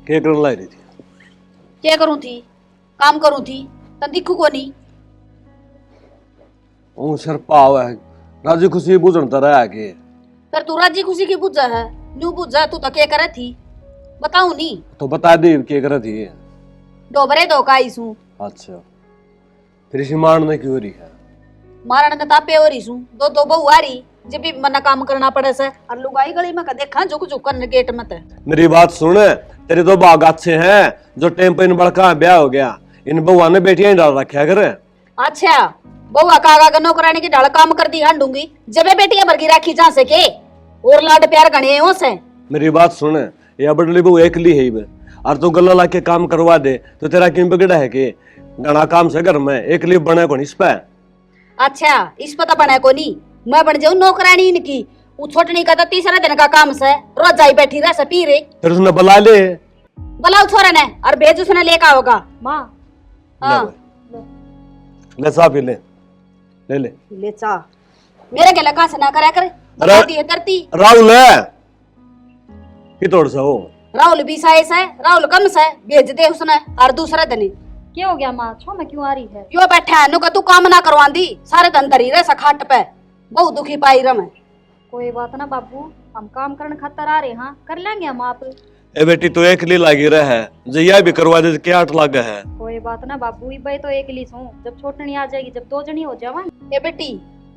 क्या करने लाई रही थी? क्या करूं थी? काम करूं थी तन दिखू को नहीं। ओ सर पाव है राजी खुशी बुझणता रहा के पर तू राजी खुशी की बुझा है न्यू बुझा तू तो क्या करे थी बताऊं नहीं तो बता दे क्या कर रही थी। डोबरे दो का इसू अच्छा फिर इसी मारने की हो रही है। मारण ने तापे हो रही सू दो दो बहु आ रही जब भी मना काम करना पड़े से और लुगाई गली में का देखा झुक झुक कर गेट में ते। मेरी बात सुन, तेरे दो बाग अच्छे हैं जो टेम पे इन बड़का ब्याह हो गया इन बहुआ ने बेटियां ही डाल रखा करे। अच्छा बहुआ कागा का नौकरानी की ढाल काम कर दी हांडूंगी जब ये बेटियां भरगी राखी जा सके और लाड प्यार गणे हो से। मेरी बात सुन, ये बड़ली बहू एकली है बे और तू गला ला के काम करवा दे तो तेरा क्यों बिगड़ा है कि घना काम से घर में एकली बने को इस पे। अच्छा इस पता बना को नहीं मैं बन जाऊं नौकरानी इनकी वो छोटनी का तो तीसरा दिन का काम से रोज जाई बैठी रह से पी रे फिर उसने बुला ले बुलाओ छोरा ने और भेज उसने लेका होगा माँ। हाँ ले साहब ले ले ले ले चा मेरे के लगा से ना करा कर बताती है करती। राहुल है कि तोड़ सा हो राहुल भी साइस है राहुल कम से भेज दे उसने और दूसरा दिन क्या हो गया माँ छो में क्यों आ रही है? यो बैठा है नुका तू काम ना करवांदी सारे दिन धरी रहे सखाट पे बहुत दुखी पाई रम। कोई बात ना बाबू हम काम करने खातर आ रहे हाँ कर लेंगे हम आप। ए बेटी तो एकली लागी रहा है जया भी करवा दे क्या आठ लाग है। कोई बात ना बाबू भाई तो एक ली सू जब छोटनी आ जाएगी जब दो जनी हो जावा। ए बेटी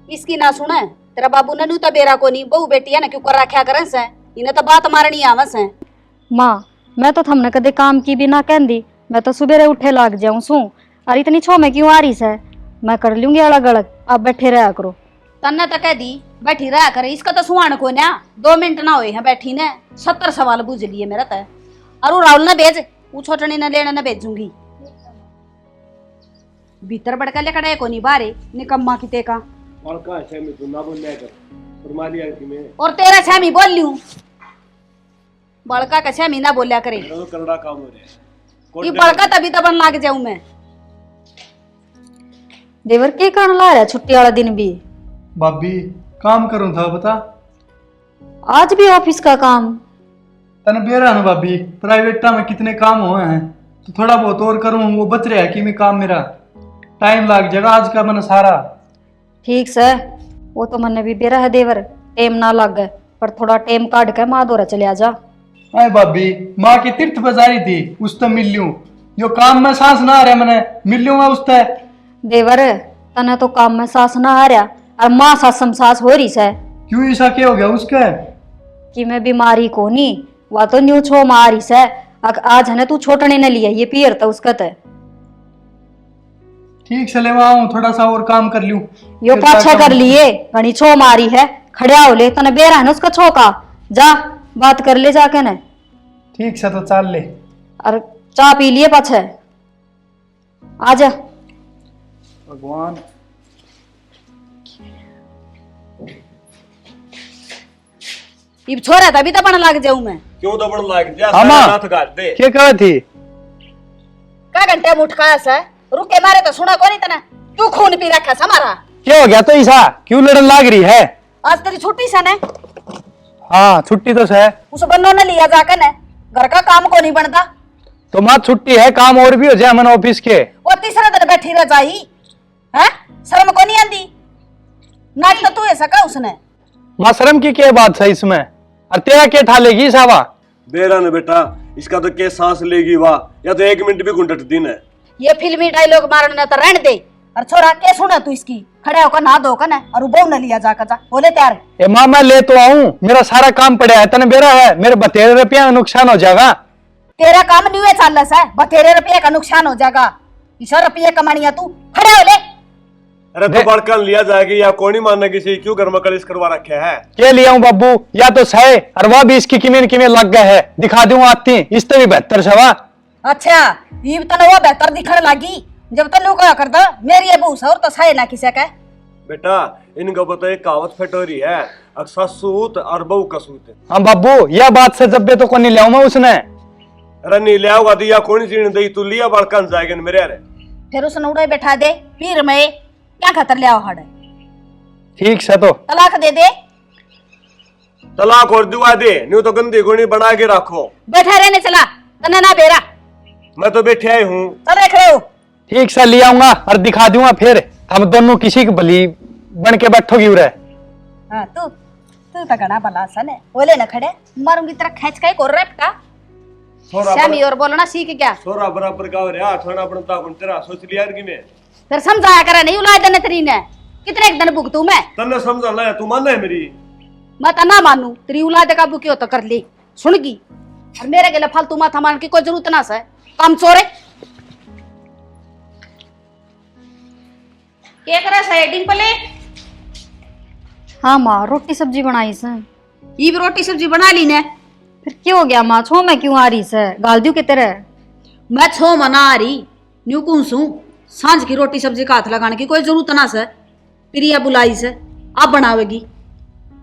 इसकी ना सुने तेरा बाबू ने नू तो बेरा को नहीं बहु बेटी है ना क्यों कर रखा करे से इन्हें तो बात मारनी आवस है। माँ मैं तो थमने कदे काम की भी ना कहती मैं तो सुबह उठे लाग जाऊं सू और इतनी छो में क्यों आ रही है मैं कर लूंगी अलग अलग आप बैठे रहा करो। तन्ने तो कह दी बैठी रहा करे इसका तो सुहान को ना 2 मिनट ना हुए हैं बैठी ने 70 सवाल बुझ लिए मेरा तो और वो राहुल ने भेज वो छोटनी ने लेने ने भेजूंगी भीतर बड़का लेकर को नहीं बारे निकम्मा की तेका और का छेमी तू ना बोल ले कर फरमा लिया कि मैं और तेरा छेमी बोल लियूं बड़का का छेमी ना बोलिया करे तो करड़ा काम हो रहा है ये बड़का तभी तो बन लाग जाऊं मैं। देवर के कारण ला रहा छुट्टी वाला दिन भी? भाभी काम करूं था बता आज भी ऑफिस का काम? तने बेरा ना भाभी प्राइवेटा में कितने काम हुए हैं तो थोड़ा बहुत और करूं वो बच रहा है कि मैं काम मेरा टाइम लग जाएगा आज का मैंने सारा। ठीक से वो तो मन भी बेरा है देवर टेम ना लग गए पर थोड़ा टेम काट के माँ दौरा चले आ जा। अरे भाभी माँ की तीर्थ बजारी थी उस तो मिल लूं जो काम में सांस ना आ रहा मैंने मिल लूंगा उस तय। देवर तने तो काम में सांस ना आ रहा और माँ सासम सांस हो रही है। क्यों ऐसा क्या हो गया उसका कि मैं बीमारी को नहीं वह तो न्यू छो मारी से आज है तू छोटने ने लिया ये पियर था उसका तय। ठीक से ले आऊं थोड़ा सा और काम कर लूं यो पाछा कर लिए घनी छो मारी है खड़िया हो ले तने बेरा है ना उसका छो का जा बात कर ले जाके न। ठीक से तो चाल ले और चाय पी लिए पाछे आजा। भगवान ये छोरा तभी तो बन लाग जाऊं मैं। क्यों तो बड़ लाग जा अम्मा। सारा रात गाड़ दे क्या कहा थी का घंटे में उठका से रुके मारे तो सुना को नहीं तना क्यों खून पी रखा हमारा क्या हो गया तो ईसा क्यों लड़न लाग रही है? आज तेरी छुट्टी से ने हाँ छुट्टी तो है उस बन्नो ने लिया जाकर ने घर का काम को नहीं बनता तो माँ छुट्टी है काम और भी हो जाए मन ऑफिस के वो तीसरा दिन बैठी रह जाही है शर्म को नहीं आंदी नाच तो तू ऐसा का उसने माँ शर्म की क्या बात है इसमें और तेरा क्या ठालेगी सावा बेरा ने बेटा इसका तो क्या सांस लेगी वाह या तो 1 मिनट भी घुंटट दिन है। ये फिल्मी डायलॉग मारने तो रहने दे और छोरा क्या सुना तू इसकी खड़े होकर नहा धो कर और बहु न लिया जाकर जा बोले तैयार ए माँ मैं ले तो आऊं मेरा सारा काम पड़ा है तने बेरा है मेरे 32 रुपया नुकसान हो जाएगा। तेरा काम नहीं है चालस है 32 रुपये का नुकसान हो जाएगा 20 रुपये कमानिया तू खड़े हो ले। अरे तो बड़कन लिया जाएगी या कौन ही मानने किसी क्यों घर में कलिश करवा रखे है क्या लिया हूँ बाबू या तो सही और वह भी इसकी किमें लग गए है दिखा दूं आती इस तो भी 72 सवा। अच्छा ये तो वो बेहतर दिखने लगी जब तक लोग कर दो मेरी ये बहू और तो सही ना किसी का बेटा इनका पता एक कहावत फटोरी है अक्सर सूत और बहू का सूत। हाँ बाबू यह बात से जब तो कौन लिया मैं उसने अरे नहीं लिया होगा दिया कौन सी दई तू लिया बड़कन जाएगा मेरे अरे फिर उसने उड़े बैठा दे पीर में क्या खतर लिया हड़ ठीक से तो तलाक दे दे तलाक और दुआ दे, न्यू तो गंदी गुणी बना के रखो। बैठा रहने चला तने ना बेरा। मैं तो बैठे आई हूँ। चल देख रहे हो ठीक से ले आऊंगा और दिखा दूंगा, फिर हम दोनों किसी की भली बन के बैठोगी उरे। हाँ तू तो घना भला सन है, बोले न खड़े मारूंगी तेरा खेच के कोर रेपटा। श्यामी और बोलना सीख गया। सोरा बराबर का रे आ खाना बनता कौन तेरा सोच लिया यार कि मैं फिर समझाया करे नहीं उलाय देने तेरी ने कितने एक दिन भुगतू मैं। तन्ने समझ ले, तू मान है मेरी। मैं तो ना मानू तेरी उलाय दे काबू क्यों तो कर ली सुनगी। और मेरे के लिए फालतू माथा मान की कोई जरूरत ना से। काम चोरे क्या करे से डिंपले। हाँ माँ रोटी सब्जी बनाई से। ये भी रोटी सब्जी बना ली ने। फिर क्या हो गया माँ, छो मैं क्यों आ रही से, गाल दियो के तेरे। मैं छो मना आ रही न्यू कूसू सांझ की रोटी सब्जी का हाथ लगाने की कोई जरूरत ना से। प्रिया बुलाई से आप बनावेगी।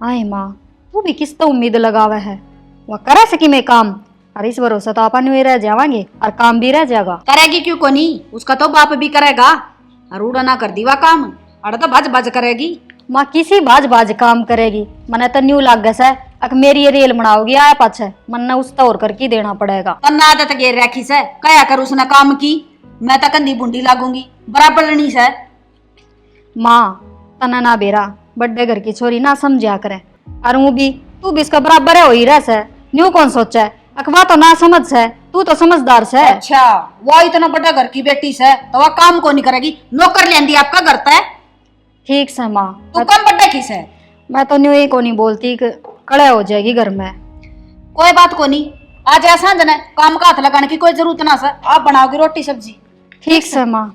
आए माँ तू भी किस तो उम्मीद लगावा है, वह करा सकी मैं काम। अरे इस भरोसा तो अपन भी रह जावांगे और काम भी रह जाएगा। करेगी क्यों को नहीं, उसका तो बाप भी करेगा। और उड़ा ना कर दीवा काम अड़ तो भज भज करेगी। माँ किसी बाज बाज काम करेगी, मने तो न्यू लाग गया है। अक मेरी ये रेल बनाओगी आया पाछे, मन उस तौर करके देना पड़ेगा। तन्ना आदत गेर रखी से कया कर उसने काम की। मैं तो कंधी बुंडी लागूंगी बराबर नहीं से। माँ तना ना बेरा बड्डे घर की छोरी ना समझा करे। और वो भी तू भी इसका बराबर है हो ही रह से। न्यू कौन सोचा है, अकवा तो ना समझ से, तू तो समझदार से। अच्छा वो इतना बड़ा घर की बेटी से तो वह काम को नहीं करेगी। नौकर लेंदी आपका घर है। ठीक से माँ, तू कम बड्डा किस है। मैं तो न्यू ही को नहीं बोलती कि कड़े हो जाएगी घर में। कोई बात को नहीं, आज ऐसा जन काम का हाथ लगाने की कोई जरूरत ना सर। आप बनाओगे रोटी सब्जी। ठीक से माँ।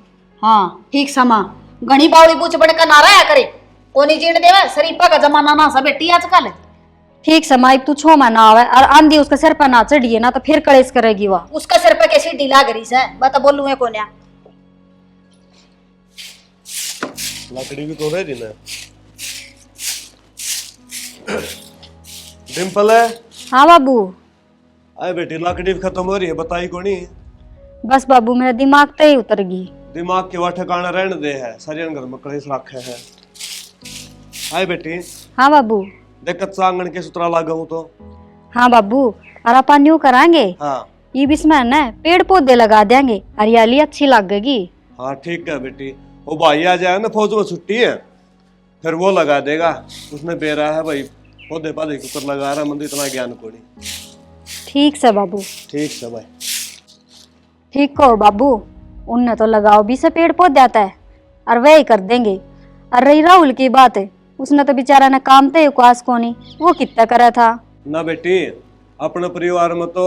हाँ ठीक समा घनी बावड़ी बूच बड़े का नारा है करे कोनी जीण देवे शरीफा का जमाना ना सा बेटी आजकल। ठीक से माँ तू छो में ना आवे और आंधी उसके सिर पर ना चढ़िए ना तो फिर कलेश करेगी वह। उसका सिर पे कैसी ढीला करी से मैं तो बोलूं है कोन्या। लकड़ी भी तो है दिन डिम्पल है। हाँ बाबू। आए बेटी लकड़ी भी खत्म हो रही है, बताई कोनी। बस बाबू मेरा दिमाग तो ही उतर गई। दिमाग के वह ठिकाना रहने दे है, सारे घर में कलेश रखे है। आए बेटी। हाँ बाबू। देख कच्चा आंगन के सुतरा लागा हूँ तो। हाँ बाबू और अपन यूं करांगे। हाँ ये बिस्में न पेड़ पौधे लगा देंगे, हरियाली अच्छी लगेगी। हाँ ठीक है बेटी, वो भाई आ जाए ना फौज में छुट्टी है फिर वो लगा देगा। उसने बेरा है भाई पौधे पौधे के ऊपर लगा रहा, मंदिर इतना ज्ञान को नहीं। ठीक से बाबू। ठीक से भाई। ठीक कहो बाबू, उनने तो लगाओ भी से पेड़ पौधे आता है और वही कर देंगे। और रही राहुल की बात है, उसने तो बेचारा ने काम थे उकास को नहीं, वो कितना करा था ना बेटी। अपने परिवार में तो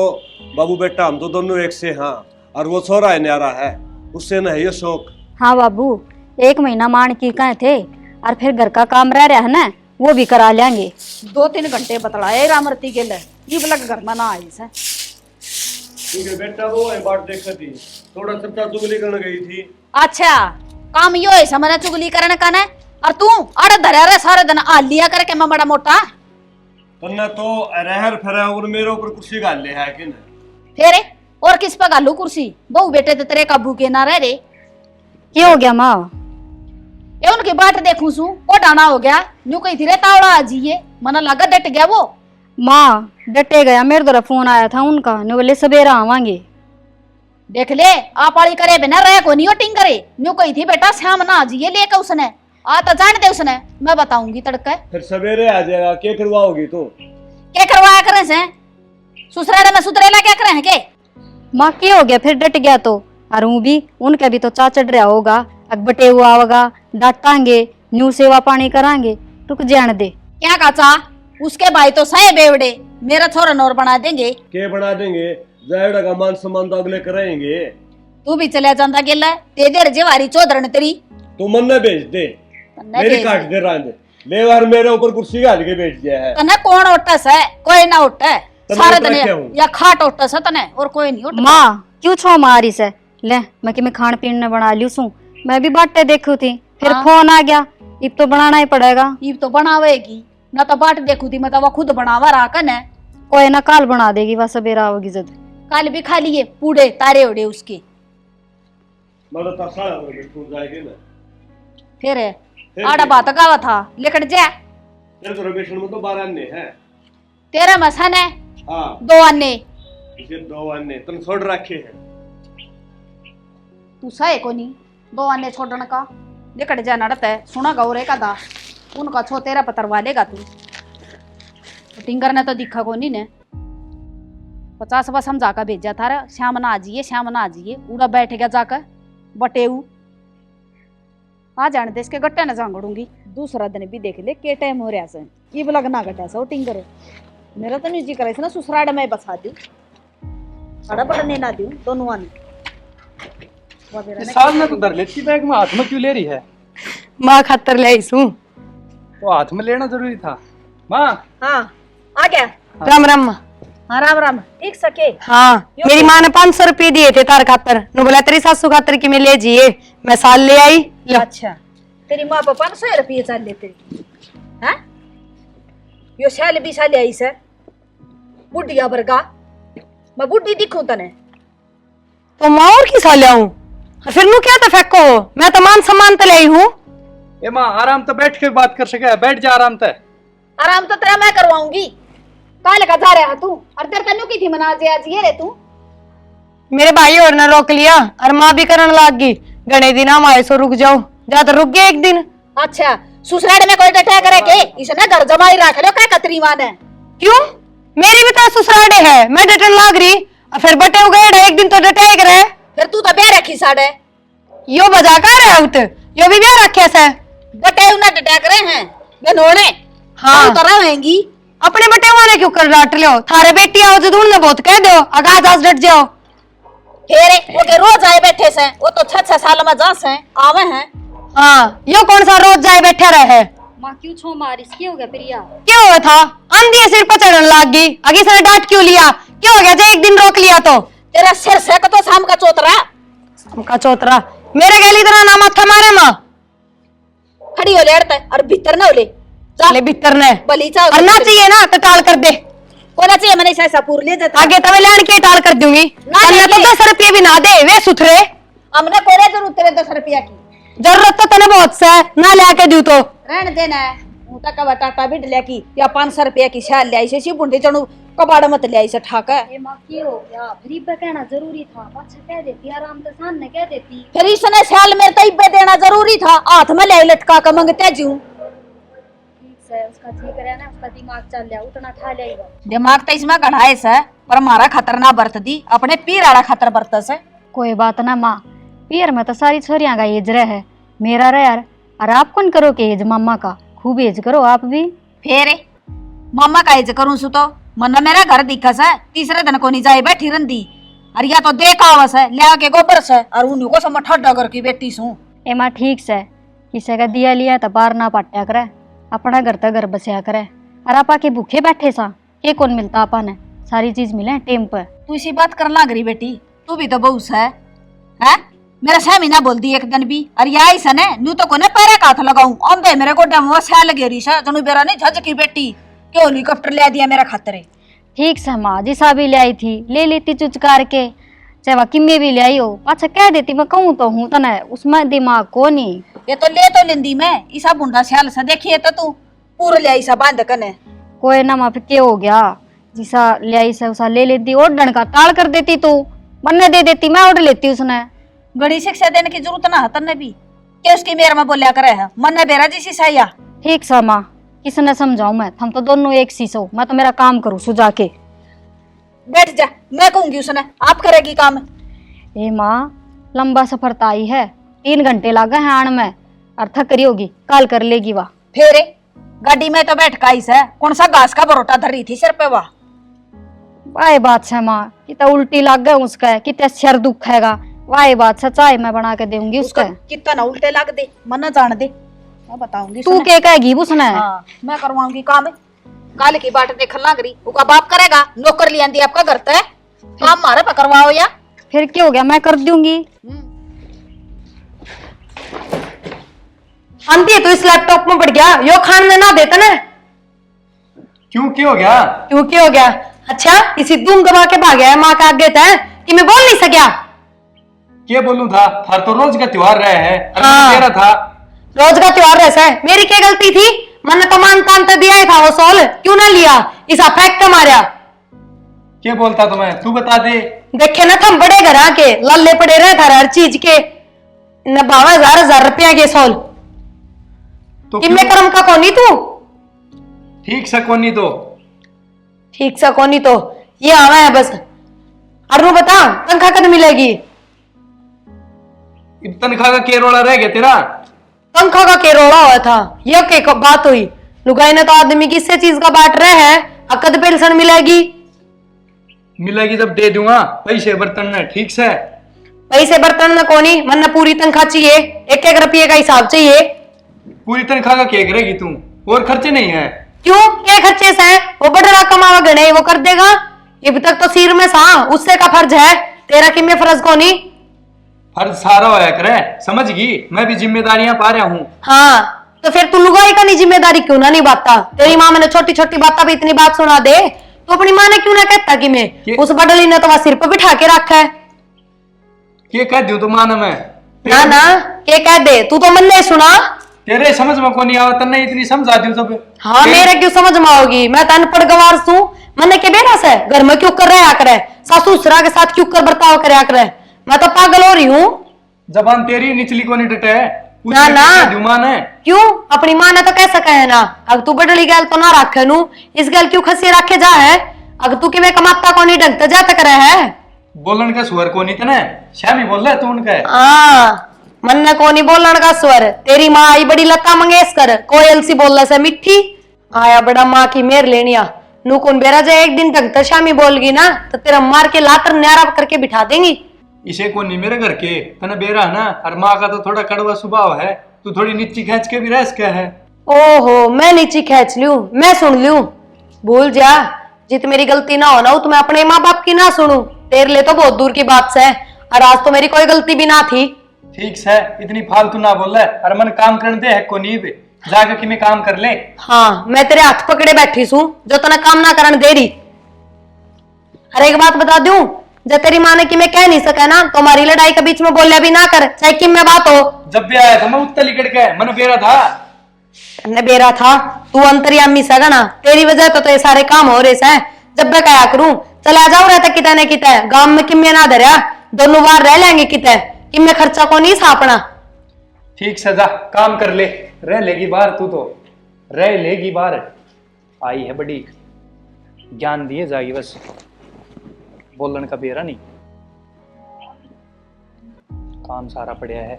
बाबू बेटा हम तो दोनों एक से। हाँ और वो छोरा है न्यारा है, उससे न है ये शौक। हाँ बाबू 1 महीना मान की कहे थे और फिर घर का काम रह रहा है ना वो भी करा लेंगे। 2-3 घंटे बतलाए रामरती के लिए ये बलक घर में ना आई से। ठीक है बेटा, वो है बात देखा थी थोड़ा चर्चा चुगली करने गई थी। अच्छा काम यो है समझना चुगली करने का ना। और तू अड़ धरा रहे सारे दिन आ लिया करके मैं बड़ा मोटा। तन्ने तो रहर फरा और मेरे ऊपर कुर्सी गाल ले है कि न। फिर और किस पर गालू कुर्सी, बहू बेटे तो तेरे काबू के ना रह रे। क्या हो गया माँ? ये उनकी बाट देखूं सू ओ डाना हो गया न्यू कही थी रे तावड़ा आजिए मना लगा डट गया वो। माँ डटे गया, मेरे द्वारा फोन आया था उनका, ने बोले सवेरा आवांगे। देख ले आप वाली करे बिना रह को नहीं ओटिंग करे। न्यू कही थी बेटा शाम ना आजिए लेकर उसने आ तो जान दे उसने, मैं बताऊंगी तड़के। फिर सवेरे आ जाएगा, क्या करवाओगी तू? क्या करवाया करे से ससुराल में सुतरेला क्या करे हैं के? माँ क्या हो गया फिर डट गया तो? और वो भी उनका भी तो चा चढ़ रहा होगा, अकबटे हुआ होगा, डांटांगे न्यू सेवा पानी करांगे, रुक जान दे। क्या काचा उसके भाई तो सहे बेवड़े मेरा छोरा नौर बना देंगे। के बना देंगे, जायड़ा का मान सम्मान तो अगले कराएंगे। तू भी चले जाता गेला तेरे जेवारी चौधरन तेरी तू मन न भेज दे, मेरी काट दे रांद ले वार मेरे ऊपर कुर्सी गाल के बैठ गया है। तने कौन ओटस है? कोई ना ओटे सारे दिन या खाट ओटस है तने और कोई नहीं ओटता। माँ क्यों छो मारी से ले, मैं कि मैं खान पीन ने बना लियो सू, मैं भी बाटे देखू थी फिर फोन आ गया, इब तो बनाना ही पड़ेगा। इब तो बनावेगी ना तो बाट देखू थी मैं तो वो खुद बनावा रहा कन है। कोई ना काल बना देगी, वह सवेरा होगी जद। कल भी खा लिए पूड़े तारे उड़े उसके। मतलब तसाला में बिल्कुल जाएगी ना। फिर आड़ा बात गावा था लेकर जा। तेरे तो रमेशन में तो 12 अन्य है। तेरा मसन है हाँ 2 अन्ने इसे 2 अन्य तुम छोड़ रखे हैं। तू सहे को नहीं 2 अन्ने छोड़ने का लेकर जा नड़त है सुना गौरे का दा उनका छो तेरा पतरवा लेगा तू तो टिंगर ने तो दिखा को नहीं ने 50 बार समझा कर भेजा था रे श्याम ना आ जाइए उड़ा बैठ गया जाकर बटेऊ आ जाने दे इसके गट्टे न जांगड़ूंगी दूसरा दिन भी देख ले के टाइम हो रहा से ये भी लगना गटा सा टिंगर मेरा तो नहीं जी करे ना ससुराड़ में बसा दूं बड़ा पढ़ने ना दूं दोनों आने साल में तो धर लेती बैग में, हाथ में क्यों ले रही है? माँ खातर ले आई सू। तो हाथ में लेना जरूरी था माँ। हाँ आ गया राम राम माँ। हाँ राम राम ठीक सके हाँ मेरी माँ ने 500 रुपये दिए थे तार खातर नु बोला तेरी सासू खातर की मैं ले जिए मैं साल ले आई लो। अच्छा तेरी माँ पर 500 रुपये चाल लेते हैं यो साल भी साल आई से बुढ़िया बरगा मैं बुढ़ी दिखूं तने तो मैं और की साल आऊं फिर नु क्या तो फेंको मैं तो मान सम्मान तो ले आई हूँ। ए माँ आराम तो बैठ के बात कर सके, बैठ जा आराम से। आराम तो तेरा मैं करवाऊंगी काले का जा रहा तू और तेरे तन्नू की थी मना जे आज ये रे तू मेरे भाई और ने रोक लिया और माँ भी करने लाग गई गणे दिन हम आए सो रुक जाओ ज्यादा रुक गए एक दिन। अच्छा ससुराल में कोई डटा करे के इसने घर जमाई रख लो क्या कतरी माने क्यों मेरी भी तो ससुराले है मैं डटन लाग रही और फिर बटे गए एक दिन तो डटे रहे फिर तू तो ब्याह रखी साड़े यो बजा कर रहे उत यो भी ब्याह रखे से बटे उन्हें डटा करे हैं बनोने हाँ तो रहेंगी अपने बटे वाले क्यों कर डांट लियो थारे बेटी आओ जो ढूंढने बहुत कह दो आगाज आज डट जाओ फेरे वो के रोज आए बैठे से वो तो 6 साल में जा से आवे हैं। हाँ यो कौन सा रोज जाए बैठे रहे माँ क्यों छो मारिस क्या हो गया प्रिया? क्या हुआ था आंधी सिर पर चढ़ने लाग गई आगे से डांट क्यों लिया क्या हो गया जो एक दिन रोक लिया तो तेरा सिर से तो शाम का चौतरा का चौतरा मेरे गली तरह नाम था मारे माँ खड़ी हो लेड़ता और भीतर ना ले ले भीतर ने बलीचा और ना चाहिए ना तो टाल कर दे कोना चाहिए मैंने ऐसा पूर ले जाता आगे तो मैं लड़ के टाल कर दूंगी तन्ने तो 10 रुपये भी ना दे वे सुथरे हमने कोरे जरूर तेरे 10 रुपया की जरूरत तो तने बहुत से ना लेके दू तो रहने देना है उता का टाटा बिड ले की या 500 रुपया की शाल ले आई से सी बुंडे चणु कबाड़ मत ले आई से ठाका ये माँ की हो गया? गरीब पे कहना जरूरी था, अच्छा कह देती आराम से सामने कह देती। फिर इसने शाल मेरे तो इब्बे देना जरूरी था हाथ में ले लटका के मंगते जूं ठीक से उसका ठीक है ना, उसका दिमाग चल गया उतना खा लेगा। दिमाग तो इसमें गढ़ाए से पर हमारा खतर ना बरत दी अपने पीर आड़ा खतर बरत से कोई बात ना माँ पियर में तो सारी छोरियां का एज रहे मेरा रे यार और आप कौन करो के एज मामा का खूब एज करो आप भी फेरे मामा का एज करूं सु तो मन मेरा घर दिखस है तीसरे दिन को नहीं जाए बैठी रंदी और या तो देख आवस है ले के गोबर से और उन्हीं को सब ठड्डा घर की बेटी सू ए माँ ठीक से किसी का दिया लिया तो बाहर ना पट्या करे अपना घर तो घर बसिया करे और आप आके भूखे बैठे सा ये कौन मिलता आपा ने सारी चीज मिले टेम पर तू इसी बात कर लाग रही बेटी तू भी तो बहुस है मेरा सहमी ना बोल दी एक दिन भी और यही सने नू तो कोने पैरे का हाथ लगाऊं अंबे मेरे को डम वो सैल गेरी सा जनु बेरा नहीं झज की बेटी क्यों हेलीकॉप्टर ले दिया मेरा खातरे ठीक से माँ जिसा भी ले आई थी ले लेती चुचकार के चाहे वह किम्मे भी ले आई हो अच्छा कह देती मैं कहूँ तो हूँ तो ना उसमें दिमाग को नहीं ये तो ले तो लेंदी मैं इसा बुंडा सैल सा देखिए तो तू पूरा ले आई सा बांध कने कोई ना माँ क्या हो गया जिसा ले आई से उसा ले लेती और डंड का टाल कर देती तू बनने दे देती मैं ऑर्डर लेती उसने बड़ी शिक्षा देने की जरूरत ना है तन्ने भी क्या उसकी मेरे में बोलिया करे है मन ने बेरा जी सैया ठीक सा माँ किसने समझाऊं मैं हम तो दोनों एक सी सो मैं तो मेरा काम करूँ सुझा के बैठ जा मैं कहूंगी उसने आप करेगी काम ए माँ लंबा सफर ताई है 3 घंटे लगा है आन में और थक रही होगी काल कर लेगी वाह फेरे गाड़ी में तो बैठ का है कौन सा घास का बरोटा धर रही थी सिर पे वाह वाह बात है माँ कितना उल्टी लग गए उसका कितना सिर दुखेगा वाह बात है चाय मैं बना के दूंगी उसका कितना ना उल्टे लग दे मन जान दे मैं बताऊंगी तू क्या कहेगी उसने हाँ, मैं करवाऊंगी काम काल की बाट देखने लग रही उसका बाप करेगा नौकर लिया दी आपका घर तय काम मारे पे करवाओ या फिर क्या हो गया मैं कर दूंगी आंटी तो इस लैपटॉप में बढ़ गया यो खान में ना देता ना क्यों क्या हो गया? क्यों क्या हो गया अच्छा इसी दूम दबा के भाग गया माँ का आगे था कि मैं बोल नहीं सकिया क्या बोलूं था हर तो रोज का त्योहार रहे है हाँ। तेरा था रोज का त्योहार ऐसा है मेरी क्या गलती थी मैंने तो मानता अंत दिया ही था वो सोल, क्यों ना लिया? इस फेंक मारा। क्या बोलता तुम्हें, तू बता दे। देखे ना तुम बड़े घर आके लल्ले पड़े रहे था हर चीज के, न 12,000 रुपया के सोल। तो किम्मे कर्म का कोनी तू? ठीक से कोनी तो ठीक से कोनी तो ये आवा है बस। अरु बता तनख्वाह कद मिलेगी? तनख्वाह का केरोड़ा रह गया तेरा। तनख्वाह का केरोड़ा हुआ था, ये क्या बात हुई? लुगाई ने तो आदमी किससे चीज का बांट रहे हैं, अकद पेंशन मिलेगी? मिलेगी जब दे दूंगा पैसे बर्तन में, ठीक से। पैसे बर्तन में कोनी, मन पूरी तनख्वाह चाहिए, 1-1 रुपये का हिसाब चाहिए। पूरी तनख्वाह का क्या करेगी तू? और खर्चे नहीं है? क्यों, क्या खर्चे से? वो बड़ा कमावा गणे वो कर देगा। अब तक तो सिर में सा उससे का फर्ज है, तेरा किम्मे फर्ज कोनी? फर्ज सारा होया करे, समझ गई? मैं भी जिम्मेदारियां पा रहा हूँ। हाँ तो फिर तू लुगाई का नहीं जिम्मेदारी क्यों ना निभाता? तेरी माँ मैंने छोटी छोटी बातें भी इतनी बात सुना दे तो अपनी माँ ने क्यों ना कहता कि मैं उस बडली ने तो वहां सिर पर बिठा के रखा है। ये कह दू तो मान मैं ना ना के कह दे, तू तो मन नहीं सुना। तेरे समझ में को नहीं आवा, तन्ने इतनी समझा दी सब। हाँ मेरे क्यों समझ में आओगी? मैं तो अनपढ़ गवार हूँ, मैंने के बेरा से घर में क्यों कर रहा करे, सासू ससुरा के साथ क्यों कर बर्ताव करे करे? मैं तो पागल हो रही हूँ। जबान तेरी निचली को नहीं डटे है। ना ना मान है क्यों, अपनी माँ ने तो कह सका है ना, अगर तू बडली गैल तो ना रखे नू, इस गैल क्यों खसी रखे जा है? अगर तू कि मैं कमाता को नहीं ढंगता जाता करे है। बोलन का स्वर को नहीं तने श्यामी बोल रहा तू उनका। मन को नहीं बोलन का स्वर। तेरी माँ आई बड़ी लता मंगेशकर, कोयल सी बोलने से मिठी, आया बड़ा माँ की मेर लेनिया। नू कौन बेरा जाए एक दिन ढंगता श्यामी बोलगी ना तो तेरा मार के लातर न्यारा करके बिठा देंगी। इसे को नहीं मेरे घर के तने बेरा है ना, और माँ का तो थोड़ा कड़वा स्वभाव है, तू थोड़ी नीची खींच के भी रह सके है। ओहो मैं नीची खींच लूं, मैं सुन लूं? भूल जा, जित मेरी गलती ना हो ना तो मैं अपने माँ बाप की ना सुनूं, तेरे लिए तो बहुत दूर की बात है। और आज तो मेरी कोई गलती भी ना थी। ठीक है, इतनी फालतू ना बोल रहा है, और मन काम करने दे है को नहीं बे, जाके कि मैं काम कर ले। हाँ मैं तेरे हाथ पकड़े बैठी हूँ जो तने काम ना करने दे रही। अरे एक बात बता दूं, जब तेरी माँ ने कि मैं कह नहीं सका ना तो हमारी लड़ाई के बीच में बोलिया भी ना कर, चाहे कि मैं बात हो। जब भी आया था मैं उत्तर लिकड़ के मन बेरा था। ने बेरा था, तू अंतर्यामी सगा ना, तेरी वजह तो ये सारे काम हो रहे हैं। जब मैं क्या करूं, चला जाओ रहता कितने न कितने, गांव में किम्मे ना धरिया, दोनों बार रह लेंगे कितने, किम्मे खर्चा को नहीं सापना। ठीक सजा काम कर ले, रह लेगी बाहर, तू तो रह लेगी बाहर। आई है बड़ी ज्ञान दिए जाएगी, बस बोलन का बेरा नहीं, काम सारा पड़ा है।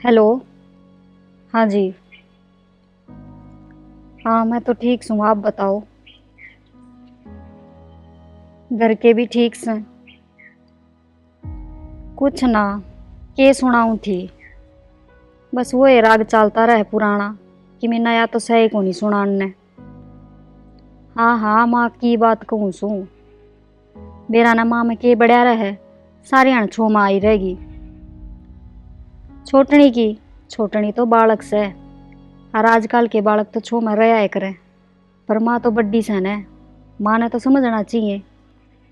हेलो, हाँ जी, हाँ मैं तो ठीक हूँ, आप बताओ? घर के भी ठीक से? कुछ ना, के सुनाऊँ थी, बस वो राग चलता रहे पुराना कि मैं नया तो सही को नहीं सुनाने। हाँ हाँ माँ की बात कहूँ सू, बेरा ना माँ में के बढ़िया रहे, सारी अणछो माँ आई रहेगी। छोटनी तो बालक से, और आजकल के बालक तो छो में रहा करे, पर माँ तो बड्डी सन है, माँ ने तो समझना चाहिए।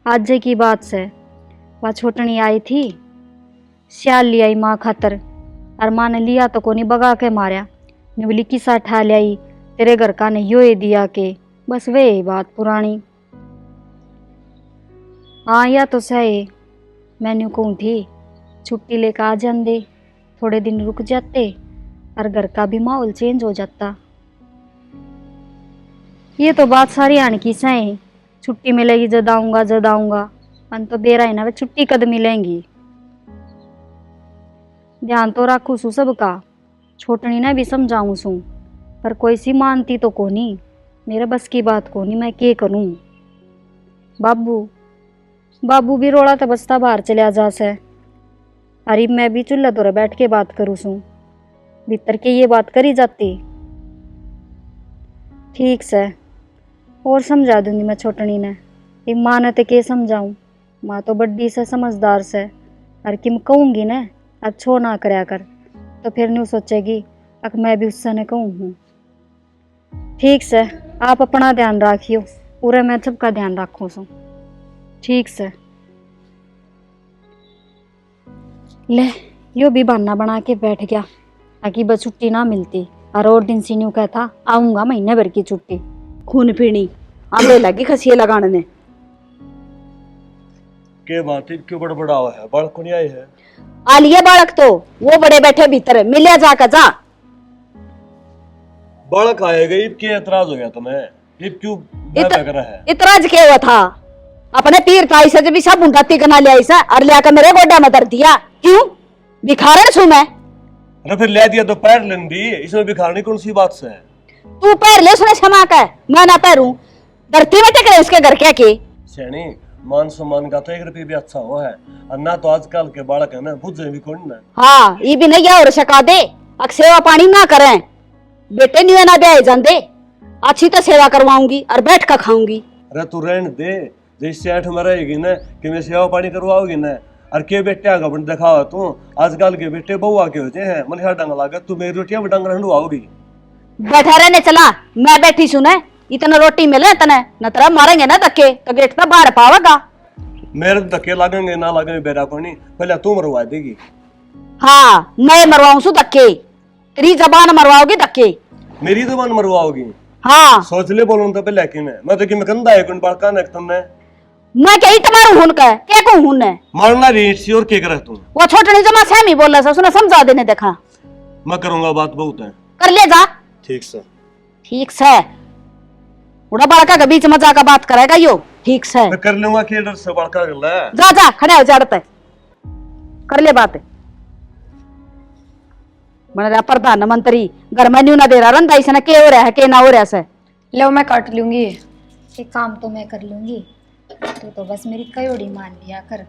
आज की बात से वह छोटनी आई थी, सियाल ले आई माँ खातर, और माँ ने लिया तो कोनी बगा के मारा, निवली किस्सा ठा ले आई, तेरे घर का ने यो दिया के, बस वे बात पुरानी। हाँ या तो सही, मैंने कहूँ थी छुट्टी लेकर आ जाते, थोड़े दिन रुक जाते और घर का भी माहौल चेंज हो जाता। ये तो बात सारी आने की सही, छुट्टी मिलेगी जद आऊँगा, पन तो बेरा है ना, वे छुट्टी कद मिलेंगी। ध्यान तो रखू सू सबका, छोटनी ने भी समझाऊँ सू, पर कोई सी मानती तो कोनी, मेरे बस की बात कोनी, मैं के करूँ? बाबू भी रोड़ा तो बसता बाहर चलिया जा से, अरे मैं भी चूल्हा तोरे बैठ के बात करूँ सू, भीतर के ये बात करी जाती। ठीक से और समझा दूंगी मैं छोटनी ने, एक माँ ने तो के समझाऊँ, माँ तो बड्डी से समझदार से, और किम कहूँगी न अब छो ना करया कर, तो फिर न्यू सोचेगी अब मैं भी उससे न कहूँ हूँ। ठीक से आप अपना ध्यान रखियो, पूरे मैं सबका ध्यान रखूँ सू। ठीक से ले, यो भी बहाना बना के बैठ गया, कि बस छुट्टी ना मिलती। और दिन सीन्यू कहता आऊंगा महीने भर की छुट्टी। खून पीनी आंधे लगी खसिए लगाने ने। के बात है, क्यों बड़बड़ा हुआ है? बालक को नहीं आए है? आलिए बालक तो वो बड़े बैठे भीतर, मिले जाकर जा। बालक आएगा, ईब के एतराज हो गया तुम्हें? ईब क्यों कर रहा है? इतराज क्या हुआ था? अपने पीर ताई से जब सब उंगती कना लिया इसा और लेकर मेरे गोड्डा में धर दिया। क्यों भिखारन छू मैं? अरे फिर ले दिया तो पैर लेन दी, इसमें भिखारनी कौन सी बात से है? तू पैर ले सुने क्षमा कर, मैं ना पैरूं। धरती में टेक रहे उसके घर क्या के? सैनी मान सम्मान का तो 1 रुपये भी अच्छा हुआ है, और ना तो आजकल के बालक है ना बुझे भी कौन ना। हाँ ये भी नहीं और सका दे, अक सेवा पानी ना करें बेटे, नहीं ना ब्याह जाते। अच्छी तो सेवा करवाऊंगी और बैठ कर खाऊंगी। अरे तू रहने दे, जैसे 8 में रहेगी ना कि मैं सेवा पानी करवाओगी ना। और के बेटे आगा बन दिखावा तू, आजकल के बेटे बहुआ के होते हैं, मन हर डंग लागत, तू मेरी रोटियां में डंग रंडवाओगी। बैठा रहने चला, मैं बैठी सुने, इतना रोटी मिले तने न तरह मारेंगे ना धक्के तो गेट तक बाहर पावेगा। मेरे तो धक्के लागेंगे ना लागेंगे बेरा को नहीं, पहले तू मरवा देगी। हाँ मैं मरवाऊं सु धक्के, तेरी जबान मरवाओगी धक्के। मेरी जबान मरवाओगी? हाँ सोच ले बोलूं तो पहले कि मैं तो कि मैं कंधा है कौन बड़का ने तुमने। मैं कही तुम्हारू हुन का क्या कहूं हुन ने मारना रीट सी और के करे तू? वो छोटनी जमा सहमी बोल रहा उसने समझा देने देखा। मैं करूंगा, बात बहुत है। कर ले जा। ठीक से ठीक से उड़ा बड़का के बीच मजा का बात करेगा यो। ठीक से मैं कर लूंगा, के डर से बड़का कर ले। जा जा खड़े हो जाड़ते कर ले बात। मन प्रधानमंत्री घर में न्यू ना दे रहा रंधा इसने के हो रहा है के ना हो रहा से। लो मैं काट लूंगी। ये काम तो मैं कर लूंगी, तू तो बस मेरी कयोड़ी मान लिया कर।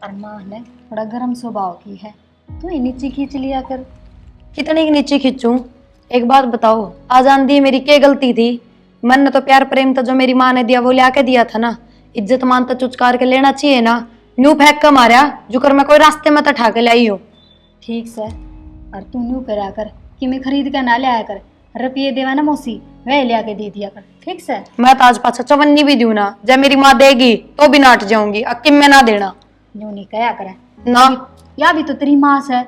और माँ ने थोड़ा गर्म स्वभाव की है, तू ही नीचे खींच लिया कर। कितनी की नीचे खींचूं? एक बात बताओ, आजान दी मेरी क्या गलती थी? मन ने तो प्यार प्रेम तो जो मेरी माँ ने दिया वो लिया के दिया था ना। इज्जत मान तो चुचकार के लेना चाहिए ना। न्यू फेंक कर मारा जुकर मैं कोई रास्ते में तो ठा के लाई हो। ठीक से, और तू न्यू करा कर कि मैं खरीद कर ना लिया कर। रुपये देवा ना मौसी वह लिया के दे दिया कर। ठीक से मैं तो आज पाछा चवन्नी भी दूं ना, जब मेरी माँ देगी तो भी नाट जाऊंगी। अक्किम में ना देना न्यू नहीं कया करे ना। या भी तो तेरी माँ से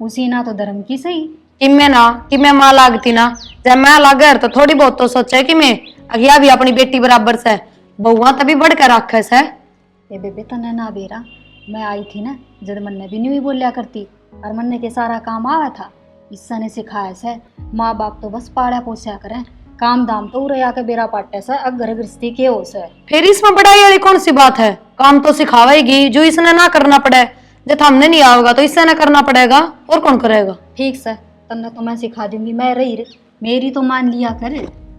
उसी ना तो धर्म की सही। कि मैं माँ लागती ना, जब मैं लागर तो थोड़ी बहुत तो सोचे कि मैं अगिया भी अपनी बेटी बराबर से बहुआ तभी बढ़कर राखे से। ये बेबे तने ना बेरा, मैं आई थी ना जब मन्ने भी न्यू ही बोलिया करती और मन्ने के सारा काम आवा था। इससे ने सिखाया से माँ बाप तो बस पाड़ा पोसा करे, काम दाम तो उरे आके बेरा पाटे से अगर गृहस्थी के हो से। फिर इसमें बड़ाई वाली कौन सी बात है? काम तो सिखावेगी, जो इसने ना करना पड़े। जब हमने नहीं आओगा तो इससे ना करना पड़ेगा, और कौन करेगा? ठीक से तन्ने तो मैं सिखा दूंगी, मैं रही मेरी तो मान लिया कर।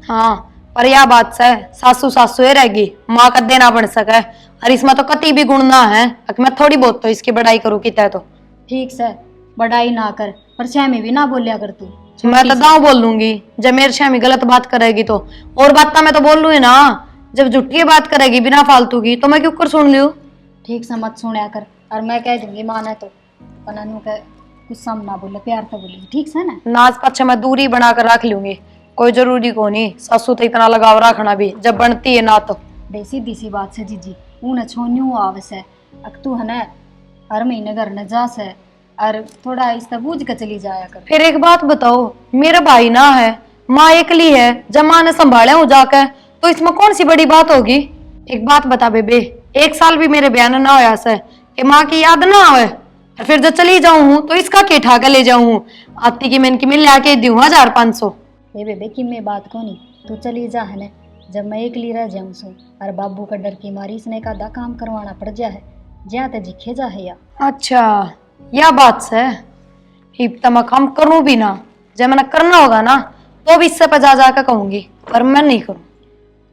हाँ पर यह बात से सासू सासू ही रहेगी, माँ का देना बन सके। और इसमें तो कति भी गुण ना है, मैं थोड़ी बहुत तो इसकी बड़ाई करूँ कि तय तो। ठीक से बड़ाई ना कर, पर में भी ना बोलिया कर तू। मैं तो दाव बोल लूंगी जब मेरे शामी गलत बात करेगी तो। और बात मैं तो बोल लू ना, जब झूठी बात करेगी बिना फालतू की तो मैं क्यों कर सुन लियो। ठीक से मत सुनया कर, और मैं कह दूंगी माने तो पनानू के कुछ सम ना बोले, प्यार तो बोलेगी। ठीक से ना नाच पाछे मैं दूरी बना कर रख लूंगी, कोई जरूरी को नहीं सासू तो इतना लगाव रखना भी जब बनती है ना तो। बे सीधी सी बात से जीजी ऊन छोन्यू आवस है। अक तू है ना हर महीने घर न जा से और थोड़ा इस बूझ के चली जाया कर। फिर एक बात बताओ, मेरा भाई ना है, माँ एकली है, जब माँ ने संभाले हो जाकर तो इसमें कौन सी बड़ी बात होगी? एक बात बता बेबे, 1 साल भी मेरे बयान ना होया से कि माँ की याद ना आवे, और फिर जब चली जाऊं हूँ तो इसका के ठाकर ले जाऊं। आती की मैं इनकी मिल लाके दूं 1500। ये बेबे कि मैं बात को नहीं, तू चली जा है ना, जब मैं एकली रह जाऊं सो और बाबू का डर की मारी इसने का दा काम करवाना पड़ जा है, ज्या ते जिखे जा है या। अच्छा यह बात से हिप तो मैं काम करूं भी ना, जब मैंने करना होगा ना तो भी इससे पजा जाकर कहूंगी, पर मैं नहीं करूं।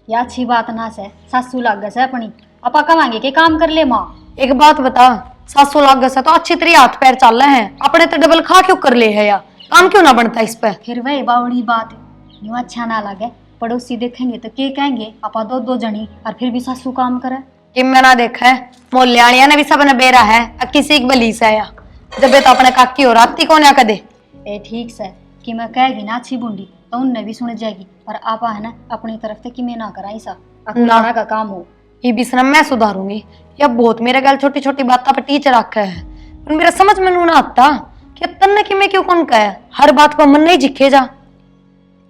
या अच्छी बात ना से सासू लाग से अपनी अपा कमांगे के काम कर ले माँ। एक बात बता, सासू लाग से तो अच्छी तरह हाथ पैर चल रहे हैं, अपने तो डबल खा क्यों कर ले है या काम क्यों ना बनता इस पे? फिर वही बावड़ी बात यूं अच्छा ना लगे, पड़ोसी देखेंगे तो के कहेंगे अपा 2-2 जनी और फिर भी सासू काम करे। कि मैं ना देखा है मोलियाणिया ने भी सबने बेरा है, किसी की बली से आया जब तो अपने काकी और आती को ना कदे। ए ठीक से कि मैं कहेगी ना अच्छी बूंदी तो उनने भी सुन जाएगी, और आपा है ना अपनी तरफ से कि मैं ना करा ऐसा अखनाड़ा का काम हो। ये भी शर्म मैं सुधारूंगी, या बहुत मेरे गल छोटी छोटी बातों पर टीचर रखा है, पर मेरा समझ में नहीं आता क्या तन्ने की मैं क्यों कौन कहा हर बात पर मन नहीं जिखे जा।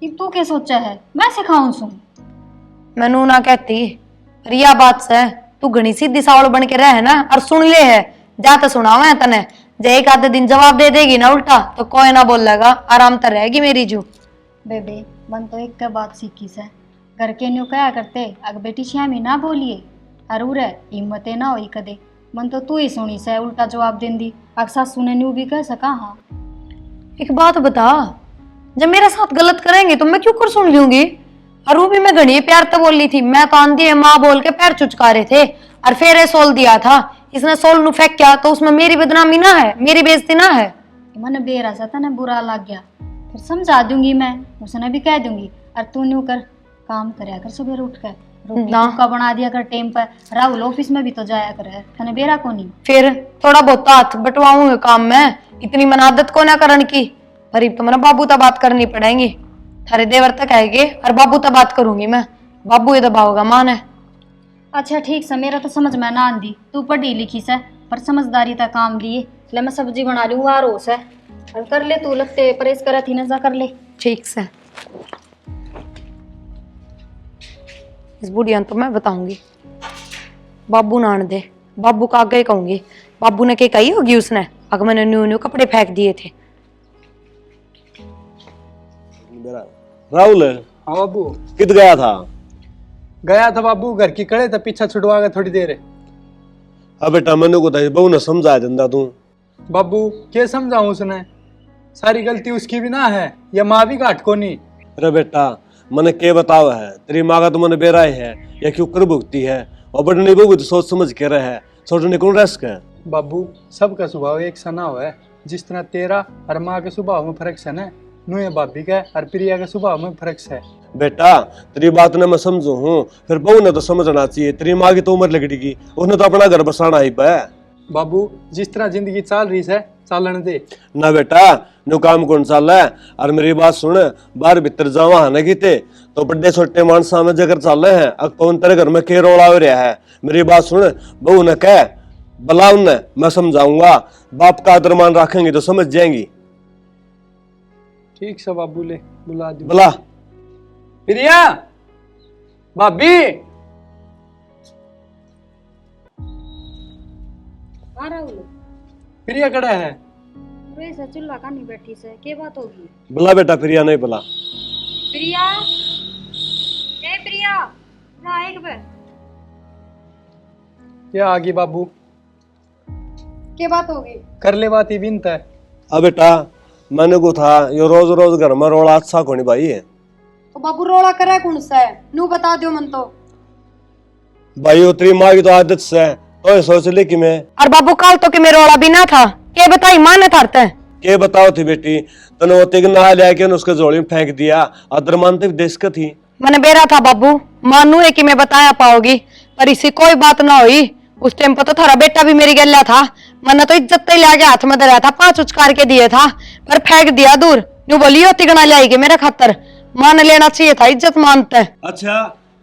ये तू क्या सोचा है मैं सिखाऊं सू? मैनू ना कहती रिया बात से तू घनी सीधी सावल बन के रह ना और सुन ले है जा तो सुनावा है तने जे एक आधे दिन जवाब दे देगी ना उल्टा तो कोई ना बोलेगा आराम तो रहेगी मेरी जू। बेबे मन तो एक का बात सीखी से घर के न्यू कया करते अग बेटी श्यामी ना बोलिए अरू रे हिम्मते ना होई कदे मन तो तू ही सुनी से उल्टा जवाब देंदी अग सासू ने न्यू भी कह सका। हाँ एक बात बता जब मेरे साथ गलत करेंगे तो मैं क्यों कर सुन लूंगी। और वो भी मैं घनी प्यार तो बोल ली थी मैं तो आंधी है माँ बोल के पैर चुचका रहे थे और फिर ये सोल दिया था इसने सोल नु फेंक किया तो उसमें मेरी बदनामी ना है मेरी बेइज्जती ना है। मन बेरा सा था बुरा लग गया फिर समझा दूंगी मैं उसने भी कह दूंगी और तू न्यू कर काम करया कर सुबह उठ कर रोटी ना। का बना दिया कर टाइम पर राहुल ऑफिस में भी तो जाया कर तने बेरा को नहीं फिर थोड़ा बहुत हाथ बटवाऊंगे काम में इतनी मन आदत को ना करन की पर तो मेरा बाबू तो बात करनी पड़ेगी थारे देवर तक आएंगे और बाबू तो बात करूंगी मैं बाबू ये दबाओगा मान है। अच्छा ठीक से मेरा तो समझ में ना आंदी तू पढ़ी लिखी से पर समझदारी तक काम लिए ले मैं सब्जी बना लूँ आ रोस है और कर ले तू लगते परेश करे थी ना कर ले। ठीक से इस बुढ़िया तो मैं बताऊंगी बाबू नान दे बाबू का आगे कहूंगी बाबू ने क्या कही होगी उसने अगर मैंने न्यू न्यू कपड़े फेंक दिए थे। राहुल हाँ बाबू कित गया था? गया था बाबू घर की कड़े था पीछा छुड़वा गया थोड़ी देर। अब बेटा मैंने को बहू ने समझाया धंधा तू। बाबू क्या समझाऊं उसने सारी गलती उसकी भी ना है या माँ भी घाट को नहीं। अरे बेटा मैंने के बतावा है तेरी माँ का तो मैंने बेरा है या क्यों कर भुगती है और बड़ नहीं भुगती सोच समझ के रहे छोटे कौन रस्क है। बाबू सबका स्वभाव एक सा ना हुआ है जिस तरह तेरा और माँ के स्वभाव में फर्क है ना नुए भाभी का और प्रिया के स्वभाव में फर्क है। बेटा तेरी बात ने मैं समझू हूँ फिर बहू ने तो समझना चाहिए तेरी माँ की तो उम्र लगेगी उसने तो अपना घर बसाना ही पे। बाबू जिस तरह जिंदगी चल रही है चालन दे ना बेटा नु काम कौन चल है और मेरी बात सुन बाहर भीतर जावा है ना किते तो बड़े छोटे मानसा में जगह चल रहे हैं अब कौन तेरे घर में के रोला हो रहा है। मेरी बात सुन बहू ने कह बुला उन्हें मैं समझाऊंगा बाप का आदर मान रखेंगे तो समझ जाएंगी। ठीक से बाबू ले बुला दी बुला प्रिया भाभी राहुल प्रिया कड़ा है से चूल्हा का नहीं बैठी से के बात होगी? बुला बेटा प्रिया नहीं बुला प्रिया ए प्रिया ना एक बार क्या आगे बाबू के बात होगी? कर ले बात ही बिनत है। अब बेटा मैंने को था ये रोज रोज घर में रोला अच्छा कोनी भाई है तो बाबू रोला करे कौन सा है नू बता दियो मन तो भाई वो तेरी माँ की तो आदत से तो ये सोच ली कि मैं और बाबू काल तो कि मेरा वाला भी ना था क्या बताई माँ ने थारते के बताओ थी बेटी तने वो तिग नहा लिया के उसके झोली में फेंक दिया अदर मानते देश का थी मैंने बेरा था बाबू मानू है कि मैं बताया पाओगी पर इसी कोई बात ना हुई उस टाइम पर तो थारा बेटा भी मेरी गल्या था मैंने तो इज्जत ले आगे हाथ में धरा था 5 उचकार के दिए था पर फेंक दिया दूर न्यू बोली हो तिगना लाएगी मेरे खातर मान लेना चाहिए था इज्जत मानते। अच्छा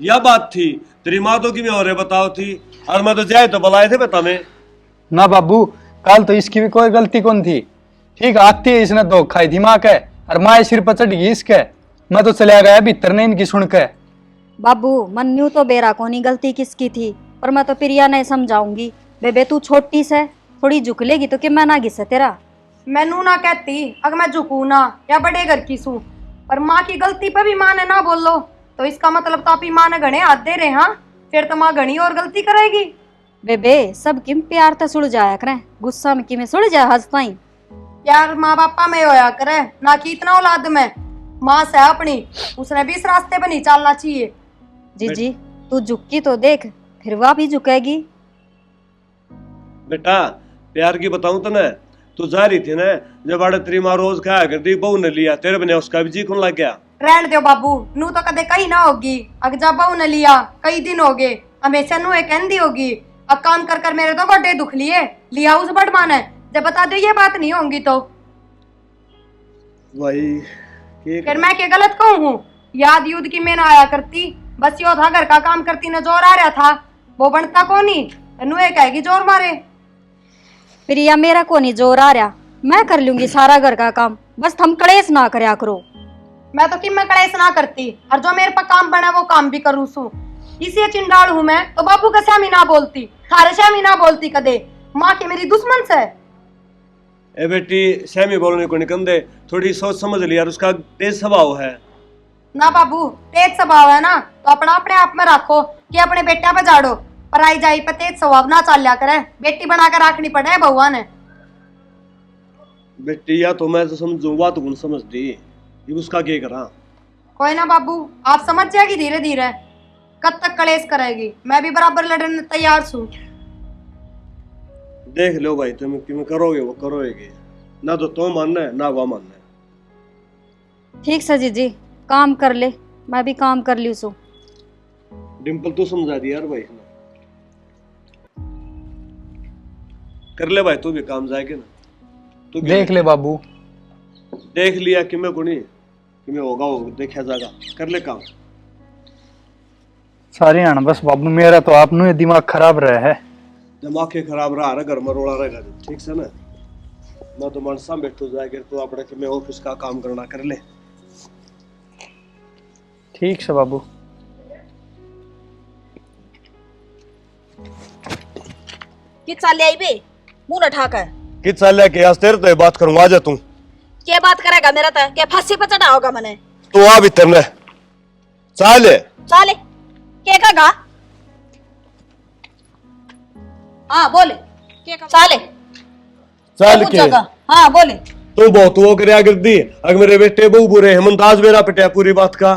यह बात थी तेरी माँ तो कि मैं और बताओ थी और मैं तो जाए तो बुलाए थे बता में ना बाबू कल तो इसकी भी कोई गलती कौन थी ठीक आती है इसने धोखा खाई थी माँ के और माँ सिर पर चढ़ गई इसके मैं तो चला गया भीतर ने इनकी सुन के। बाबू मन न्यू तो बेरा कोनी गलती किसकी थी पर मैं तो प्रिया नहीं समझाऊंगी बेबे तू छोटी से थोड़ी झुक लेगी तो कि मैं ना घिसे तेरा। मैनू ना कहती अगर मैं झुकू ना या बड़े घर की सू पर माँ की गलती पे भी माँ ने ना बोलो तो इसका मतलब तो आपकी माँ ने घने हाथ दे रहे। हाँ फिर तो माँ घनी और गलती करेगी। बेबे सब किम प्यार तो सुड़ जाया करे गुस्सा में कि में सुड़ जाए हंसताई यार माँ बापा में होया करे ना कि इतना औलाद में माँ से अपनी उसने भी इस रास्ते पे नहीं चलना चाहिए। जीजी तू झुकी तो देख फिर वह भी झुकेगी। बेटा प्यार की बताऊं तो ना तू जा रही थी ना जब आड़े तेरी माँ रोज खाया करती बहू ने लिया तेरे बने उसका भी जी कौन लग गया। रहने दो बाबू नू तो कदे कहीं ना होगी अगर जब बहू ने लिया कई दिन हो गए हमेशा नू एक कहती होगी अब काम कर कर मेरे तो बड़े दुख लिए लिया उस बड़ माने जब बता दो ये बात नहीं होंगी तो भाई फिर मैं क्या गलत कहूँ हूँ याद युद्ध की मैं ना आया करती बस यो था घर का काम करती न जोर आ रहा था वो बनता को नहीं नू एक कहेगी जोर मारे। प्रिया मेरा को नहीं जोर आ रहा मैं कर लूंगी सारा घर का काम, बस तुम कलेश ना करया करो। मैं तो कि मैं कलेश ना करती, और जो मेरे पर काम बना वो काम भी करूँ सू। इसी चिंडाल हूँ मैं, तो बाबू का श्यामी ना बोलती, थारे श्यामी ना बोलती कदे। माँ के मेरी दुश्मन से। ए बेटी, श्यामी बोलने को निकल दे, थोड़ी सोच समझ लिया, उसका तेज स्वभाव है। ना बाबू, तेज स्वभाव है ना तो अपना अपने आप में रखो कि अपने बेटा पे झाड़ो, पर आई जाई पे तेज स्वभाव ना चाल लिया करे। बेटी बनाकर रखनी पड़े है बहुआ ने। बेटी या तो मैं तो समझू, बात तो समझ दी, ये उसका क्या करा। कोई ना बाबू, आप समझ जाएगी धीरे धीरे। कब तक कलेश करेगी, मैं भी बराबर लड़ने तैयार हूँ। देख लो भाई, तुम क्यों करोगे वो करोगे, ना तो तुम मानना है ना वो मानना है। ठीक सजी जी, काम कर ले, मैं भी काम कर ली सो। डिम्पल तू समझा दी यार भाई, कर ले भाई, तू भी काम जाएगी ना। तू भी देख ले बाबू। देख लिया कि मैं गुणी कि मैं होगा वो देखा जाएगा, कर ले काम। सारे आना बस बाबू, मेरा तो आपने दिमाग खराब रहा है। दिमाग के खराब रहा है, घर में रोड़ा रहेगा, ठीक से ना। मैं तो मन साम बैठो जाएगा, तो अपने कि मैं ऑफिस का काम करना, कर ले। ठीक से बाबू। कि चाल आई बे मुंह न ठाकर कि चल के आज तेरे तो बात करूंगा, आ जा तू। क्या बात करेगा मेरा तो क्या फांसी पे चढ़ा होगा मैंने। तू आ भीतर ने चाल चाले क्या कहा। हाँ बोले चाले चल के। हाँ बोले तू बहुत वो कर कर दी, अगर मेरे बेटे बहु बुरे हैं, मुमताज मेरा पिटिया पूरी बात का।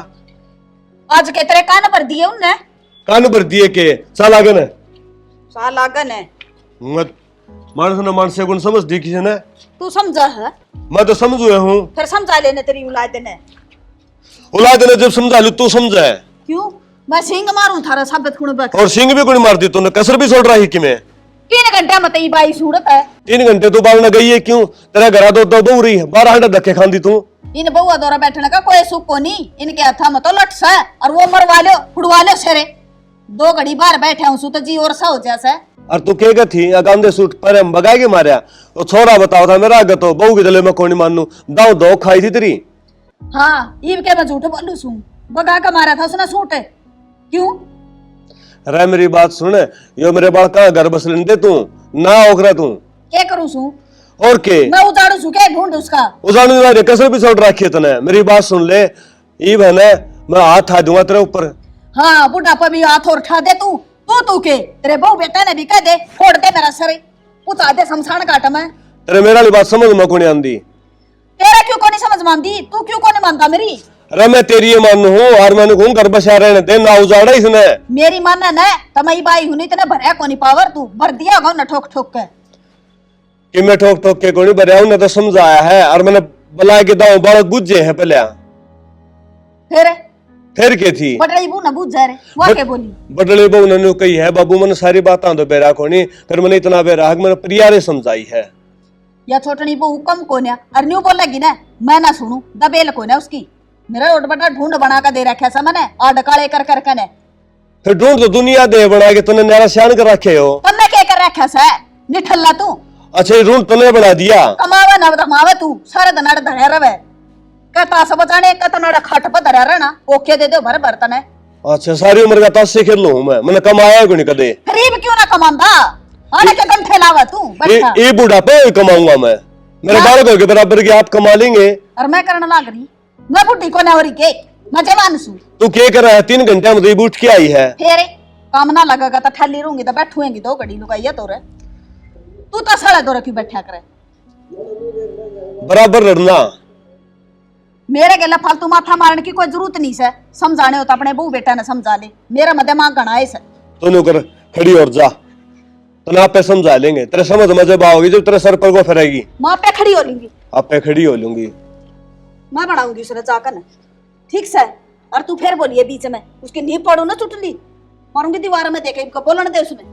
आज के तेरे कान भर दिए उनने। कान भर दिए के साल आगन है, साल आगन है। मत मानस ने मानस गुण समझ दी किसी ने। तू समझा है, मैं तो समझू हूँ। फिर समझा लेने तेरी औलाद ने। औलाद ने जब समझा लू, तू समझा है क्यों मैं सिंग मारूं थारा साबित कुण बक। और सिंह भी गुण मार दी तूने, कसर भी छोड़ रही कि मैं। 3 घंटे मत ही बाई सूरत है। 3 घंटे तू बाल न गई है क्यों? तेरा घरा तो बहु रही है, 12 घंटे धक्के खांदी तू। इन बहुआ दौरा बैठने का कोई सुख को नहीं, इनके हाथा में तो लट सा और वो मरवा लो फुड़वा लो सेरे। 2 घड़ी बाहर बैठे हूं तो जी और सा हो जैसा। और तू क्या थी अगांधे सूट पर हम बगा के मारिया, तो छोरा बताओ था मेरा आगे तो बहू के गले में कौन मानू, दाव दो खाई थी तेरी। हाँ ईब के मैं झूठ बोलू सू, बगा के मारा था उसने सूट। क्यों रे मेरी बात सुन, यो मेरे बाल कहाँ घर बस लेने दे तू ना ओकरा तू। क्या करूं सू और के मैं उतारू सू क्या ढूंढ उसका। उजाड़ने वाले कसर भी छोड़ रखी है तने। मेरी बात सुन ले, ई बहने मैं हाथ उठा दूंगा तेरे ऊपर। हाँ बुढ़ापा भी हाथ और उठा दे तू। तू के तेरे बहू बेटा ने भी कह दे फोड़ दे मेरा सर, उतार दे शमशान घाट में। तेरे मेरा बात समझ में कौन आंदी। तेरा क्यों कोनी समझ मानदी, तू क्यों कोनी मानता मेरी। अरे मैं तेरी ये मानू हूँ और मैंने कहूँ घर बसा रहने दे ना, उजाड़ा इसने। मेरी मानना न तो मैं बाई हूं नहीं तेने भरया कोनी पावर, तू भर दिया होगा न ठोक ठोक के। कि मैं ठोक ठोक के कोनी भरया, उन्हें तो समझाया है और मैंने बुला के दाऊ बालक बुझे हैं पहले। फिर के थी बटड़ी बू न बुझ जा रे वो के बोली। बदले बहू ने कही है बाबू मैंने सारी बातें तो बेरा कोनी, फिर मैंने इतना बेरा मैंने प्रियारे समझाई है। या छोटनी बहू कम कोन्या और न्यू बोलेगी ना मैं ना सुनू, दबेल कोन्या उसकी। मेरा रोड बटा ढूंढ बना का दे रखा सा मैंने और डकाले कर कर के ने। फिर ढूंढ तो दुनिया दे बना के तूने नया शान कर रखे हो। तन्ने क्या कर रखा सा निठल्ला तू। अच्छा ये ढूंढ तूने बना दिया। कमावे ना कमावे तू सारे दनाड़ धड़े रवे कहता सब बचाने कहता खट पर धरा रहना ओके दे दो भर बर्तन है। अच्छा सारी उम्र का ताश से खेल लू मैं, मैंने कमाया कोनी कदे। गरीब क्यों ना कमांदा आने के दम ठेलावा तू बैठा। ये बुढ़ापे कमाऊंगा मैं, मेरे बालकों के बराबर की आप कमा लेंगे। और मैं करने लाग रही, मैं बुढ़ी को ना हो रही के मैं जवान सू। तू क्या कर रहा है? 3 घंटे में तो उठ के आई है। फिर काम ना लगेगा तो ठल्ली रहूंगी तो बैठूंगी 2 घड़ी लुगाइया तोरे। तू तो साला तोरे क्यों बैठा करे बराबर लड़ना। मेरे गला फालतू माथा मारने की कोई जरूरत नहीं है। समझाने हो तो अपने बहू बेटा ने समझा ले, मेरा मध्य मां गणा है। तू कर खड़ी और जा, तो आप पे समझा लेंगे। तेरे समझ में जब आओगी जब तेरे सर पर को फिरेगी, मां पे खड़ी हो लूंगी। आप पे खड़ी हो लूंगी, मैं बढ़ाऊंगी उसे जाकर ठीक से। और तू फिर बोलिए बीच में उसकी नींव पड़ू ना चुटली मारूंगी दीवार में देखे इनको बोलने दे उसने।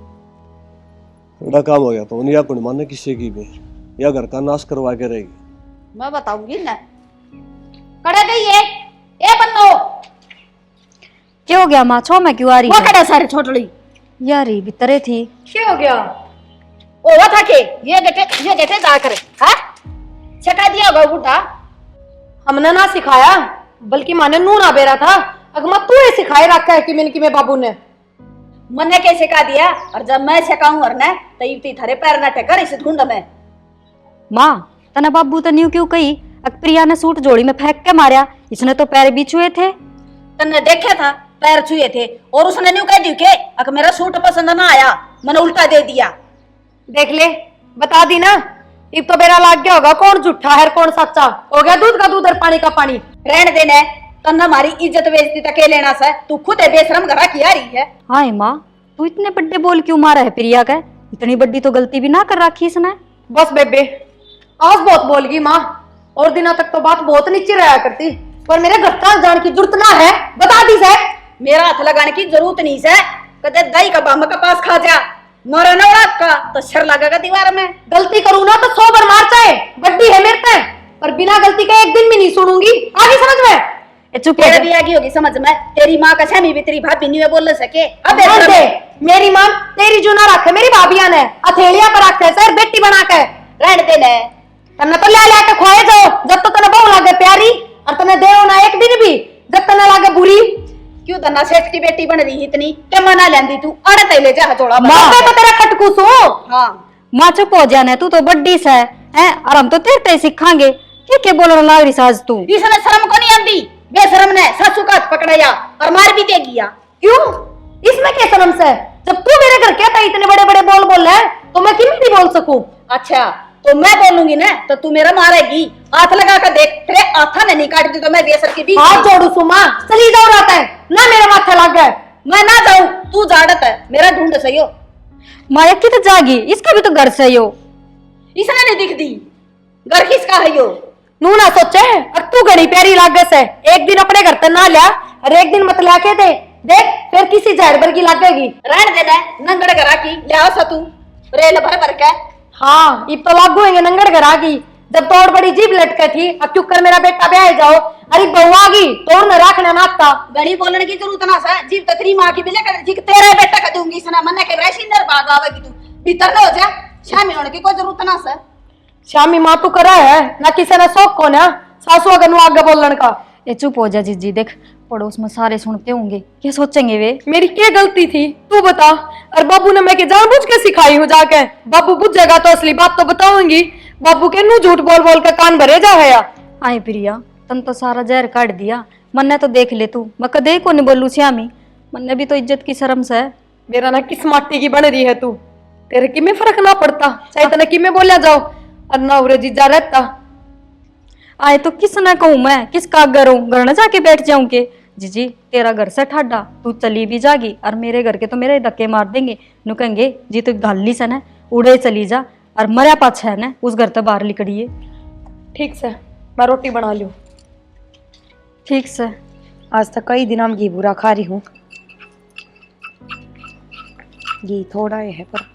बड़ा काम हो गया तो या कुछ माने किसी की भी या घर का नाश करवा के रहेगी। मैं बताऊंगी ना कड़े गई है ए बन्नो। क्या हो गया माँ, छो मैं क्यों आ रही वो है? कड़े सारे छोटड़ी यार ये भीतरे थी। क्या हो गया? ओ वो था के ये गेटे जा करे हां सिखा दिया होगा बुढ़ा। हमने ना सिखाया, बल्कि माने नू ना बेरा था। अगमा तू ही सिखाए रखा है कि मैंने कि मैं बाबू ने मन्ने के सिखा दिया, और जब मैं सिखाऊं और ने तो इतनी थारे पैर न टेकर इस ढूंढ में। माँ तना बाबू तो न्यू क्यों कही, प्रिया ने सूट जोड़ी में फेंक के मारा, इसने तो पैर भी छुए थे। तन्ने देखा था पैर छुए थे, और उसने न्यू कह दी के अगर मेरा सूट पसंद ना आया मैंने उल्टा दे दिया। देख ले, बता दी ना। अब तो बेरा लाग गया होगा कौन झूठा है कौन सच्चा। हो गया दूध का दूध और पानी का पानी। रहने देने, तन्ने हमारी इज्जत बेइज्जती तक के लेना से तू खुद है बेशरम घरा की आ रही है। हाय माँ, तू इतने बड़े बोल क्यों मारा है प्रिया का? इतनी बड़ी तो गलती भी ना कर रखी इसने। बस बेबे, आज बहुत बोल गई माँ, और दिनों तक तो बात बहुत नीचे रहा करती, पर मेरे घर का जान की जरूरत ना है। बता दी से मेरा हाथ लगाने की जरूरत नहीं है। कदे दही का बम का पास खा जा, मारा ना का तो सर लगेगा दीवार में। गलती करूँ ना तो 100 बार मार चाहे, बड्डी है मेरे पे, पर बिना गलती के एक दिन भी नहीं सुनूंगी। आगे समझ में? चुप तेरे भी आगे होगी समझ में। तेरी माँ का छमी भी तेरी भाभी नहीं बोल सके। अब ध्यान दे, मेरी माँ तेरी जो ना रखे मेरी भाभिया ने हथेलिया पर रखे सर बेटी बना के रहने देने। तन्ने तो ले लेके खोए जाओ जब तो तने बहु लागे प्यारी, और तने देव ना एक दिन भी जब तने लागे बुरी। क्यों धन्ना सेठ की बेटी बन रही इतनी के मना लेंदी तू अड़े तैले जा हथौड़ा बना। मैं तो तेरा खटकूस हूँ। हाँ माँ चुप हो जाने, तू तो बड्डी से है, और हम तो तेरे ते सीखांगे। क्या बोलने लग रही साज तू? इसने शर्म को नहीं आती? बेशरम ने सासू का हाथ पकड़ाया और मार भी दे गया। क्यों? इसमें क्या शर्म से? जब तू मेरे घर क्या था इतने बड़े बड़े बोल बोल है तो मैं क्यों नहीं बोल सकूं? अच्छा तो मैं बोलूंगी ना तो तू मेरा मारेगी। हाथ लगा कर देख, तेरे हाथा ने नहीं काट दी तो मैं बेसर की बीच हाथ जोड़ू सुमा, चली जाओ रहता है ना मेरे माथे लग गए। मैं ना जाऊं, तू जाड़त है मेरा ढूंढ सही हो। माया की तो जागी, इसका भी तो घर से हो। इसने नहीं दिख दी घर किसका है यो? नू ना सोचे, अब तू घड़ी प्यारी लागे से एक दिन अपने घर तक ना लिया और एक दिन मत लाके दे, देख फिर किसी जहर भर की लगेगी। रहने देना नंगड़ घरा की लिया सा तू रेल भर भर के। हाँ इब तो लागू होंगे नंगड़ घर आ गई, जब तोड़ बड़ी जीभ लटके थी। अब चुप कर मेरा बेटा ब्याह जाओ। अरे बहू आ गई तोड़ न रखना नाता गड़ी बोलने की जरूरत ना सा। जीव तकरी माँ की बिले कर ठीक तेरे बेटा का दूंगी सना मन के वैसी नर भाग आवेगी तू भीतर न हो जा। शामी होने की कोई जरूरत ना सा। शामी माँ तू करा है ना किसी ने शौक को ना सासू अगर नु आगे बोलन का। ये चुप हो जा जीजी, देख पड़ोस में सारे सुनते होंगे, क्या सोचेंगे वे? मेरी क्या गलती थी तू बता। और बाबू ने मैं के जानबूझ के सिखाई हूँ जाके। बाबू बुझेगा तो असली बात तो बताऊंगी। बाबू के नू झूठ बोल बोल के कान भरे जा है। आए प्रिया, तन तो सारा जहर काट दिया, मन्ने तो देख ले तू, मैं कदे को नहीं बोलू श्यामी, मन्ने भी तो इज्जत की शर्म से है। मेरा ना किस माटी की बन रही है तू, तेरे की में फर्क ना पड़ता, चाहे तने की में बोलिया जाओ और ना उरे जीजा रहता। आए तो किस ना कहूँ मैं, किसका घर हूँ, घर न जाके बैठ जाऊं के? जीजी तेरा घर से ठाडा, तू चली भी जागी और मेरे घर के तो मेरे धक्के मार देंगे। नु कहेंगे जी तू गाली से न उड़े चली जा, और मरिया पाछा है न उस घर तो बाहर निकलिए। ठीक से मैं रोटी बना लूं। ठीक से। आज तक कई दिन हम घी बुरा खा रही हूँ। घी थोड़ा ही है पर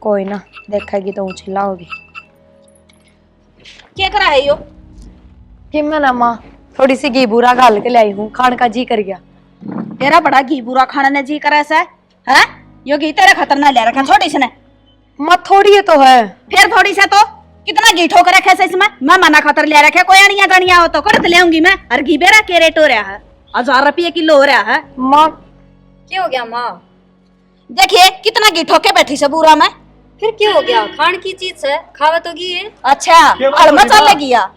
कोई ना, देखेगी तो चिल्लाओगी। क्या करा है यो? कि मैं ना माँ थोड़ी सी घी बुरा घाल के लाई हूँ, खान का जी कर गया। तेरा बड़ा घी बुरा खाना ने जी करा सा है? यो घी तेरा खतरनाक ले रखा छोटी से ने। माँ थोड़ी है तो है। फिर थोड़ी सा तो कितना घी ठोक रखा है इसमें? मैं मना खातर ले रखा कोई अनिया गनिया हो तो करत ले आऊंगी मैं। और घी बेरा के रेट हो रहा है 1000 रुपये किलो हो रहा है। माँ क्या हो गया माँ? देखिए कितना घी ठोके बैठी से बुरा में। फिर क्या हो गया? खान की चीज है, खावा तो घी है। अच्छा हलमा चल गया।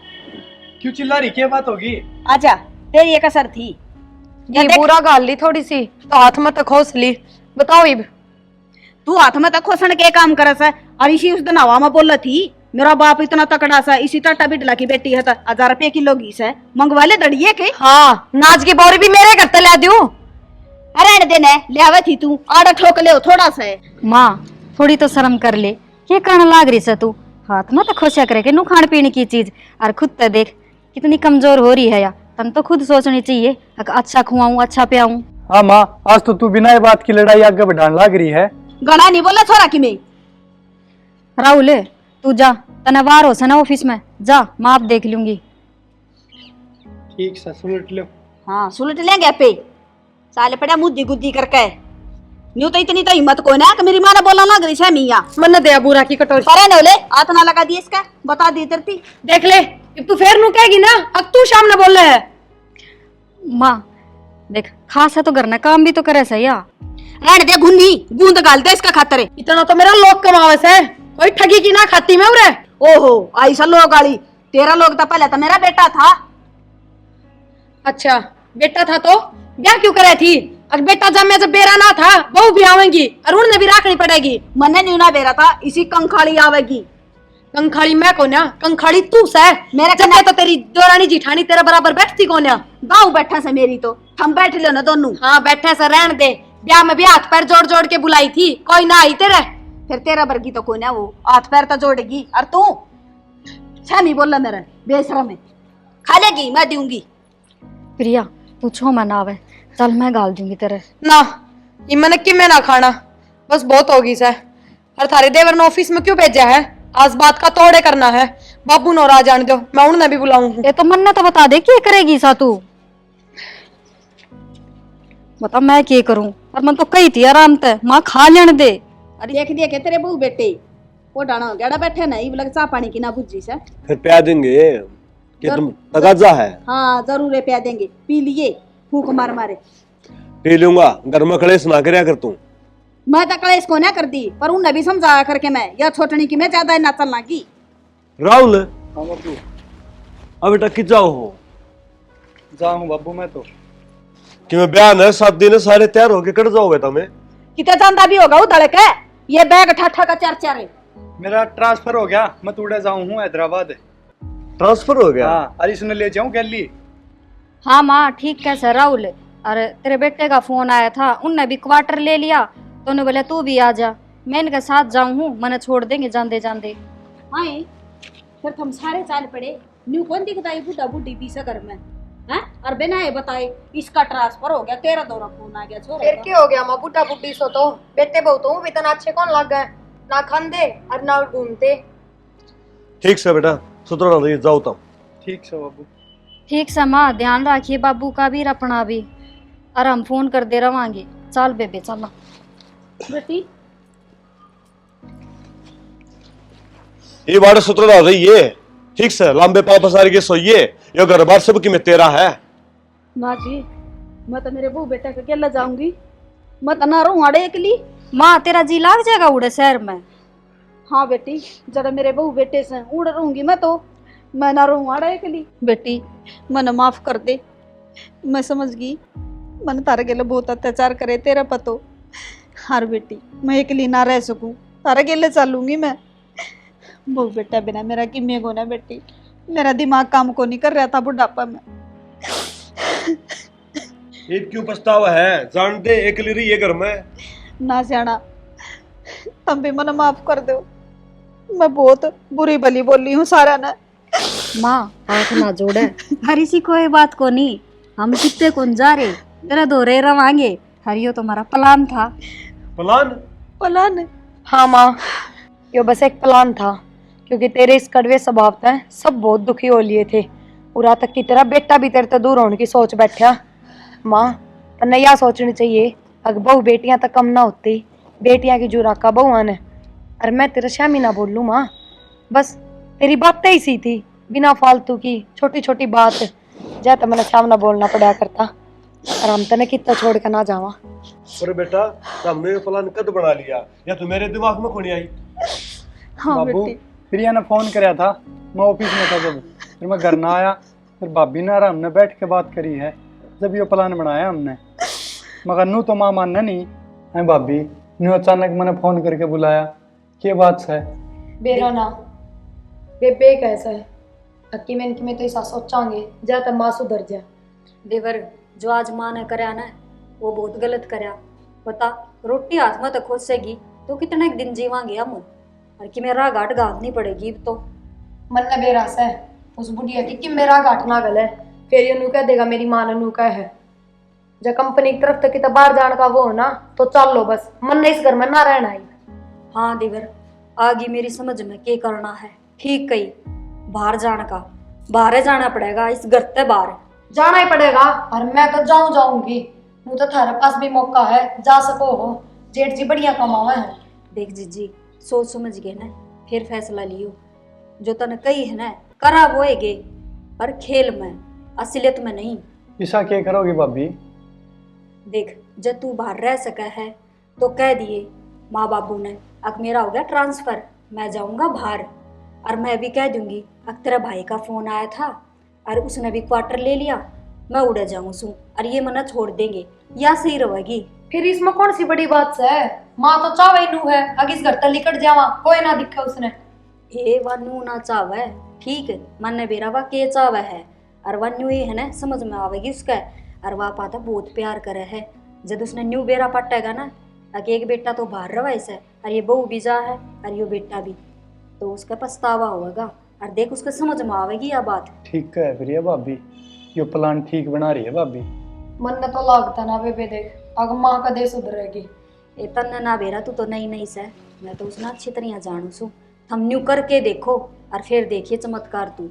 क्यों चिल्ला रही, क्या बात होगी? आजा तेरी एक असर थी। घी बुरा घाल ली थोड़ी सी तो हाथ में तो खोस ली। बताओ इब तू हाथ में तक खोसन के काम करस है। और इसी उस दिन हवा में बोल थी मेरा बाप इतना तकड़ा सा, इसी टाटा बिटला की बेटी है तो 1000 रुपये किलो घी से मंगवा ले दड़िए के। हाँ नाच की बोरी भी मेरे घर तक ला दूं। अरे देने ले आवे थी तू आड़ा ठोक ले थोड़ा सा। माँ थोड़ी तो शर्म कर ले, क्या करने लाग रही से तू? हाथ में तो खोसा करे के नु खान पीने की चीज, और खुद तो देख कितनी कमजोर हो रही है या। तन तो खुद सोचनी चाहिए अच्छा खुआऊं अच्छा पियाऊं। हाँ माँ, आज तो तू बिना बात की लड़ाई आगे बढ़ाने लग रही है। गणा नहीं बोला छोरा की मैं। राहुल तू जा, तना बाहर हो सना ऑफिस में जा, माँ आप देख लूंगी। ठीक से सुलट लो। हाँ सुलट लेंगे पे साले पड़ा मुद्दी गुद्दी करके न्यू तो इतनी तो हिम्मत को ना कि मेरी माँ ने बोला ना गरी मिया मन दया बुरा की कटोरी अरे नवले हाथ ना लगा दिए इसका बता दी तरती देख ले अब तू फिर नु कहेगी ना अब तू सामने बोल रहा है। माँ देख खास है तो करना काम भी तो करे सही या रेड दे गुन्नी गूंद गाल दे इसका खातर है। इतना तो मेरा लोग कमावे से कोई ठगी की ना खाती मैं उरे। ओहो ऐसा लोग गाली तेरा लोग तो पहले तो मेरा बेटा था। अच्छा बेटा था तो ब्याह क्यों करे थी? अगर बेटा जब बेरा ना था बहू भी आवेगी और उन्हें भी रखनी पड़ेगी। मन्ने न्यू ना बेरा था इसी कंखाली आवेगी। कंखाड़ी मैं कौन है? कंखाड़ी तू से मेरा जब तो तेरी दोरानी जिठानी तेरे बराबर बैठती कौन है? गाँव बैठा से मेरी तो हम बैठ लो ना दोनों। हाँ बैठे से रहन दे। ब्याह में भी हाथ पैर जोड़ जोड़ के बुलाई थी कोई ना आई तेरे। फिर तेरा वर्गी तो कोई ना वो हाथ पैर तो जोड़ेगी और तू छामी बोल मेरे बेसरा में खा लेगी मैं दूंगी। प्रिया तू छो मना आवे चल मैं गाल दूंगी तेरे। ना ये मैंने कि मैं ना खाना बस बहुत होगी से। और थारे देवर ने ऑफिस में क्यों भेजा है? आज बात का तोड़े करना है। बाबू नो राज जान दो मैं उन्हें भी बुलाऊंगी। ये तो मन ने तो बता दे क्या करेगी सा तू बता मैं क्या करूं और मन तो कही थी आराम ते माँ खा लेने दे। अरे देख दिया के तेरे बहू बेटे वो डाना गड़ा बैठे ना ये चाह पानी की ना बुझी से फिर प्या देंगे कि तुम तगाजा है। हाँ जरूर प्या देंगे पी लिए फूक मार मारे पी लूंगा घर में कलेश ना करया कर तू। मैं तो कलेश को ना कर दी पर उन्हें भी समझाया करके मैं या छोटनी की मैं ज्यादा ना चलना की। राहुल हाँ बाबू अब बेटा कि जाओ हो जाऊँ बाबू मैं तो कि मैं बयान है 7 दिन सारे तैयार होके कट जाओगे तुम्हें कितना जानता भी होगा उधड़ के ये बैग ठाठा का चार चार है। मेरा ट्रांसफर हो गया मैं तुड़े जाऊँ हूँ हैदराबाद। ट्रांसफर हो गया। हाँ अरे सुन ले जाऊँ गैली। हाँ माँ ठीक कैसे राहुल अरे तेरे बेटे का फोन आया था उनने भी क्वार्टर ले लिया तो उन्हें बोले तू भी आ जा मैं इनके साथ जाऊँ हूँ मैंने छोड़ देंगे जाते जाते। हाँ फिर हम सारे चाल पड़े न्यू कौन दिखता है बुढ़ा बुढ़ी पीछा घर में हैं और बिना ये बताए इसका ट्रांसफर हो गया तेरा दौरा फोन आ गया छोरे फिर क्या हो गया माँ बुढ़ा बुढ़ी सो तो बेटे बहु तो भी इतना अच्छे कौन लग गए ना खाते और ना घूमते। ठीक से बेटा सुधरो रही जाओ तुम। ठीक से बाबू। ठीक से माँ ध्यान रखिए बाबू का भी अपना भी और हम फोन कर दे रवांगे। चल बेबे चलो बेटी ये बार सुधरो रही है ठीक से लंबे पापा सारे के सोइए यो घर बार सब की में तेरा है। माँ जी मैं तो मेरे बहू बेटा के अकेला जाऊंगी मैं तो ना रहूं अड़े अकेली। माँ तेरा जी लाग जाएगा उड़े शहर में। हाँ बेटी जरा मेरे बहू बेटे से उड़ रहूंगी मैं तो मैं ना रहूं अड़े अकेली। बेटी मन माफ कर दे मैं समझ गई मन तारे के लिए बहुत अत्याचार करे तेरा पतो। हार बेटी मैं अकेली ना रह सकूं तारे के लिए चलूंगी मैं। बहू बेटा बिना मेरा किमे को ना बेटी मेरा दिमाग काम को नहीं कर रहा था बुढ़ापा में। ये क्यों पछतावा है जान दे अकेली रही है घर में। ना सियाना तुम भी मन माफ कर दो मैं बहुत बुरी भली बोली हूँ सारा ने। माँ हाथ ना जोड़े हरी सी कोई बात को नहीं हम कितने कौन जा रहे तेरा दोरे रवांगे हरियो तुम्हारा प्लान था। प्लान प्लान हाँ माँ यो बस एक प्लान था क्योंकि तेरे इस कड़वे स्वभाव से सब बहुत दुखी हो लिए थे। पूरा तक की तेरा बेटा भी तेरे तो दूर होने की सोच बैठा। माँ तन्ने यह सोचनी चाहिए अगर बहू बेटियां तक कम ना होती बेटियां की जुरा का बहुआ ने। और मैं तेरा शामी ना बोल लूँ माँ बस तेरी बातें ही सी थी बिना फालतू की छोटी छोटी बात जै तो मैंने सामना बोलना पड़ा करता और हम तने कितना छोड़ कर ना जावा। पर बेटा हमने ये प्लान कद बना लिया या तो मेरे दिमाग में कोनी आई। हाँ बाबू बेटी प्रिया ने फोन कराया था मैं ऑफिस में था जब फिर मैं घर ना आया फिर भाभी ने और हमने बैठ के बात करी है जब ये प्लान बनाया हमने मगर नू तो माँ मानना नहीं है भाभी नू अचानक मैंने फोन करके बुलाया ये बात है। बेरा ना बेबे कैसा है अक्की में तो ऐसा सोचांगे जा तब माँ सुधर जा। देवर जो आज माँ ने करया ना वो बहुत गलत करया। बता रोटी हाथ में तो खोसेगी तो कितने दिन जीवांगे हम और कि मेरा घाट गांधनी पड़ेगी अब तो। मन ने बेरास है उस बुढ़िया की कि मेरा घाट ना गल है फिर ये नू कह देगा मेरी माँ ने नू कह है जब कंपनी की तरफ तक बाहर जाने का वो हो ना तो चल लो बस मन ने इस घर में ना रहना ही। हाँ देवर आगे मेरी समझ में क्या करना है ठीक कही बाहर जाने का बाहर जाना पड़ेगा इस घर से बाहर जाना ही पड़ेगा और मैं तो जाऊंगी नू तो थारे पास भी मौका है जा सको हो जेठ जी बढ़िया कमावा है। देख जीजी, सोच समझ के ना फिर फैसला लियो। जो तने कही है ना करा वो है, पर खेल में, असलियत में नहीं। ऐसा क्या करोगी भाभी? देख, जब तू बाहर रह सका है तो कह दिए माँ बाबू ने, अब मेरा हो गया ट्रांसफर, मैं जाऊंगा बाहर। और मैं भी कह दूंगी अब तेरा भाई का फोन आया था और उसने भी क्वार्टर ले लिया, मैं उड़ जाऊं सू और ये मना छोड़ देंगे, या सही रहेगी। फिर इसमें कौन सी बड़ी बात है? माँ तो चावे नू है, अगर इस घर तक लिकट जावा कोई ना दिखा उसने। ए वनु ना चावे, ठीक है, मन ने बेरा वा के चावे है, और वनु ये है ना समझ में आवेगी उसका। और वह पाता बहुत प्यार करे है। जब उसने न्यू बेरा पटेगा ना, अगे एक बेटा तो बाहर रहा ऐसे, और ये बहू भी जा है और ये बेटा भी, तो उसका पछतावा होगा। और देख उसके समझ में आवेगी यह बात। ठीक है फिर ये भाभी, यो प्लान ठीक बना रही है भाभी। मन ने तो लागता ना बेबे, देख अगर माँ का दे सुधरेगी। ए तन्ने ना बेरा तू तो नहीं नहीं से, मैं तो उसने अच्छी तरह जानू सू। हम न्यू करके देखो और फिर देखिए चमत्कार तू।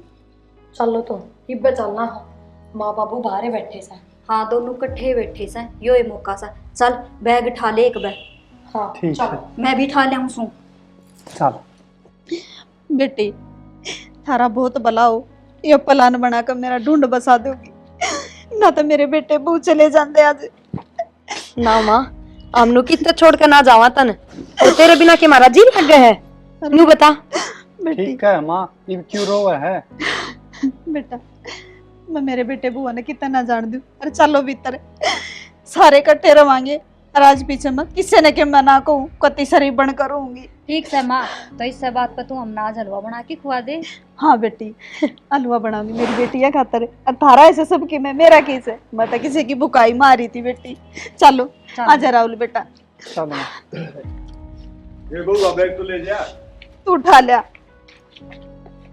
चलो तो इब्बे चलना है, माँ बाबू बाहर बैठे से। हाँ दोनों कट्ठे बैठे से, यो ये मौका सा। चल बैग उठा ले एक बैग, हाँ ठीक है, चलो। मैं भी उठा ले सू। चल। बेटी थारा बहुत भला हो, ये प्लान बनाकर मेरा ढूंढ बसा दोगी, ना तो मेरे बेटे बहू चले जाते आज। ना माँ, हमनु कितना छोड़ कर ना जावा तन, और तेरे बिना के मारा जी लग गए है। नू बता। बेटी ठीक है माँ, ये क्यों रोवा है? बेटा, मैं मेरे बेटे बुआ ने कितना ना जान दूं। अरे चलो भीतर, सारे इकट्ठे रवांगे। और आज पीछे मैं किसी ने के मैं ना कहूँ, कति सरी बन करूंगी। ठीक है माँ, तो इस बात पर तू हम नाज हलवा बना के खुआ दे। हाँ बेटी, हलवा बनाऊंगी मेरी बेटी या खातर। और थारा ऐसे सब की मैं, मेरा किस है, मैं तो किसी की बुकाई मारी थी बेटी। चलो आजा राहुल बेटा, चलो। ये बहू बैग तो ले जा। तू उठा लिया।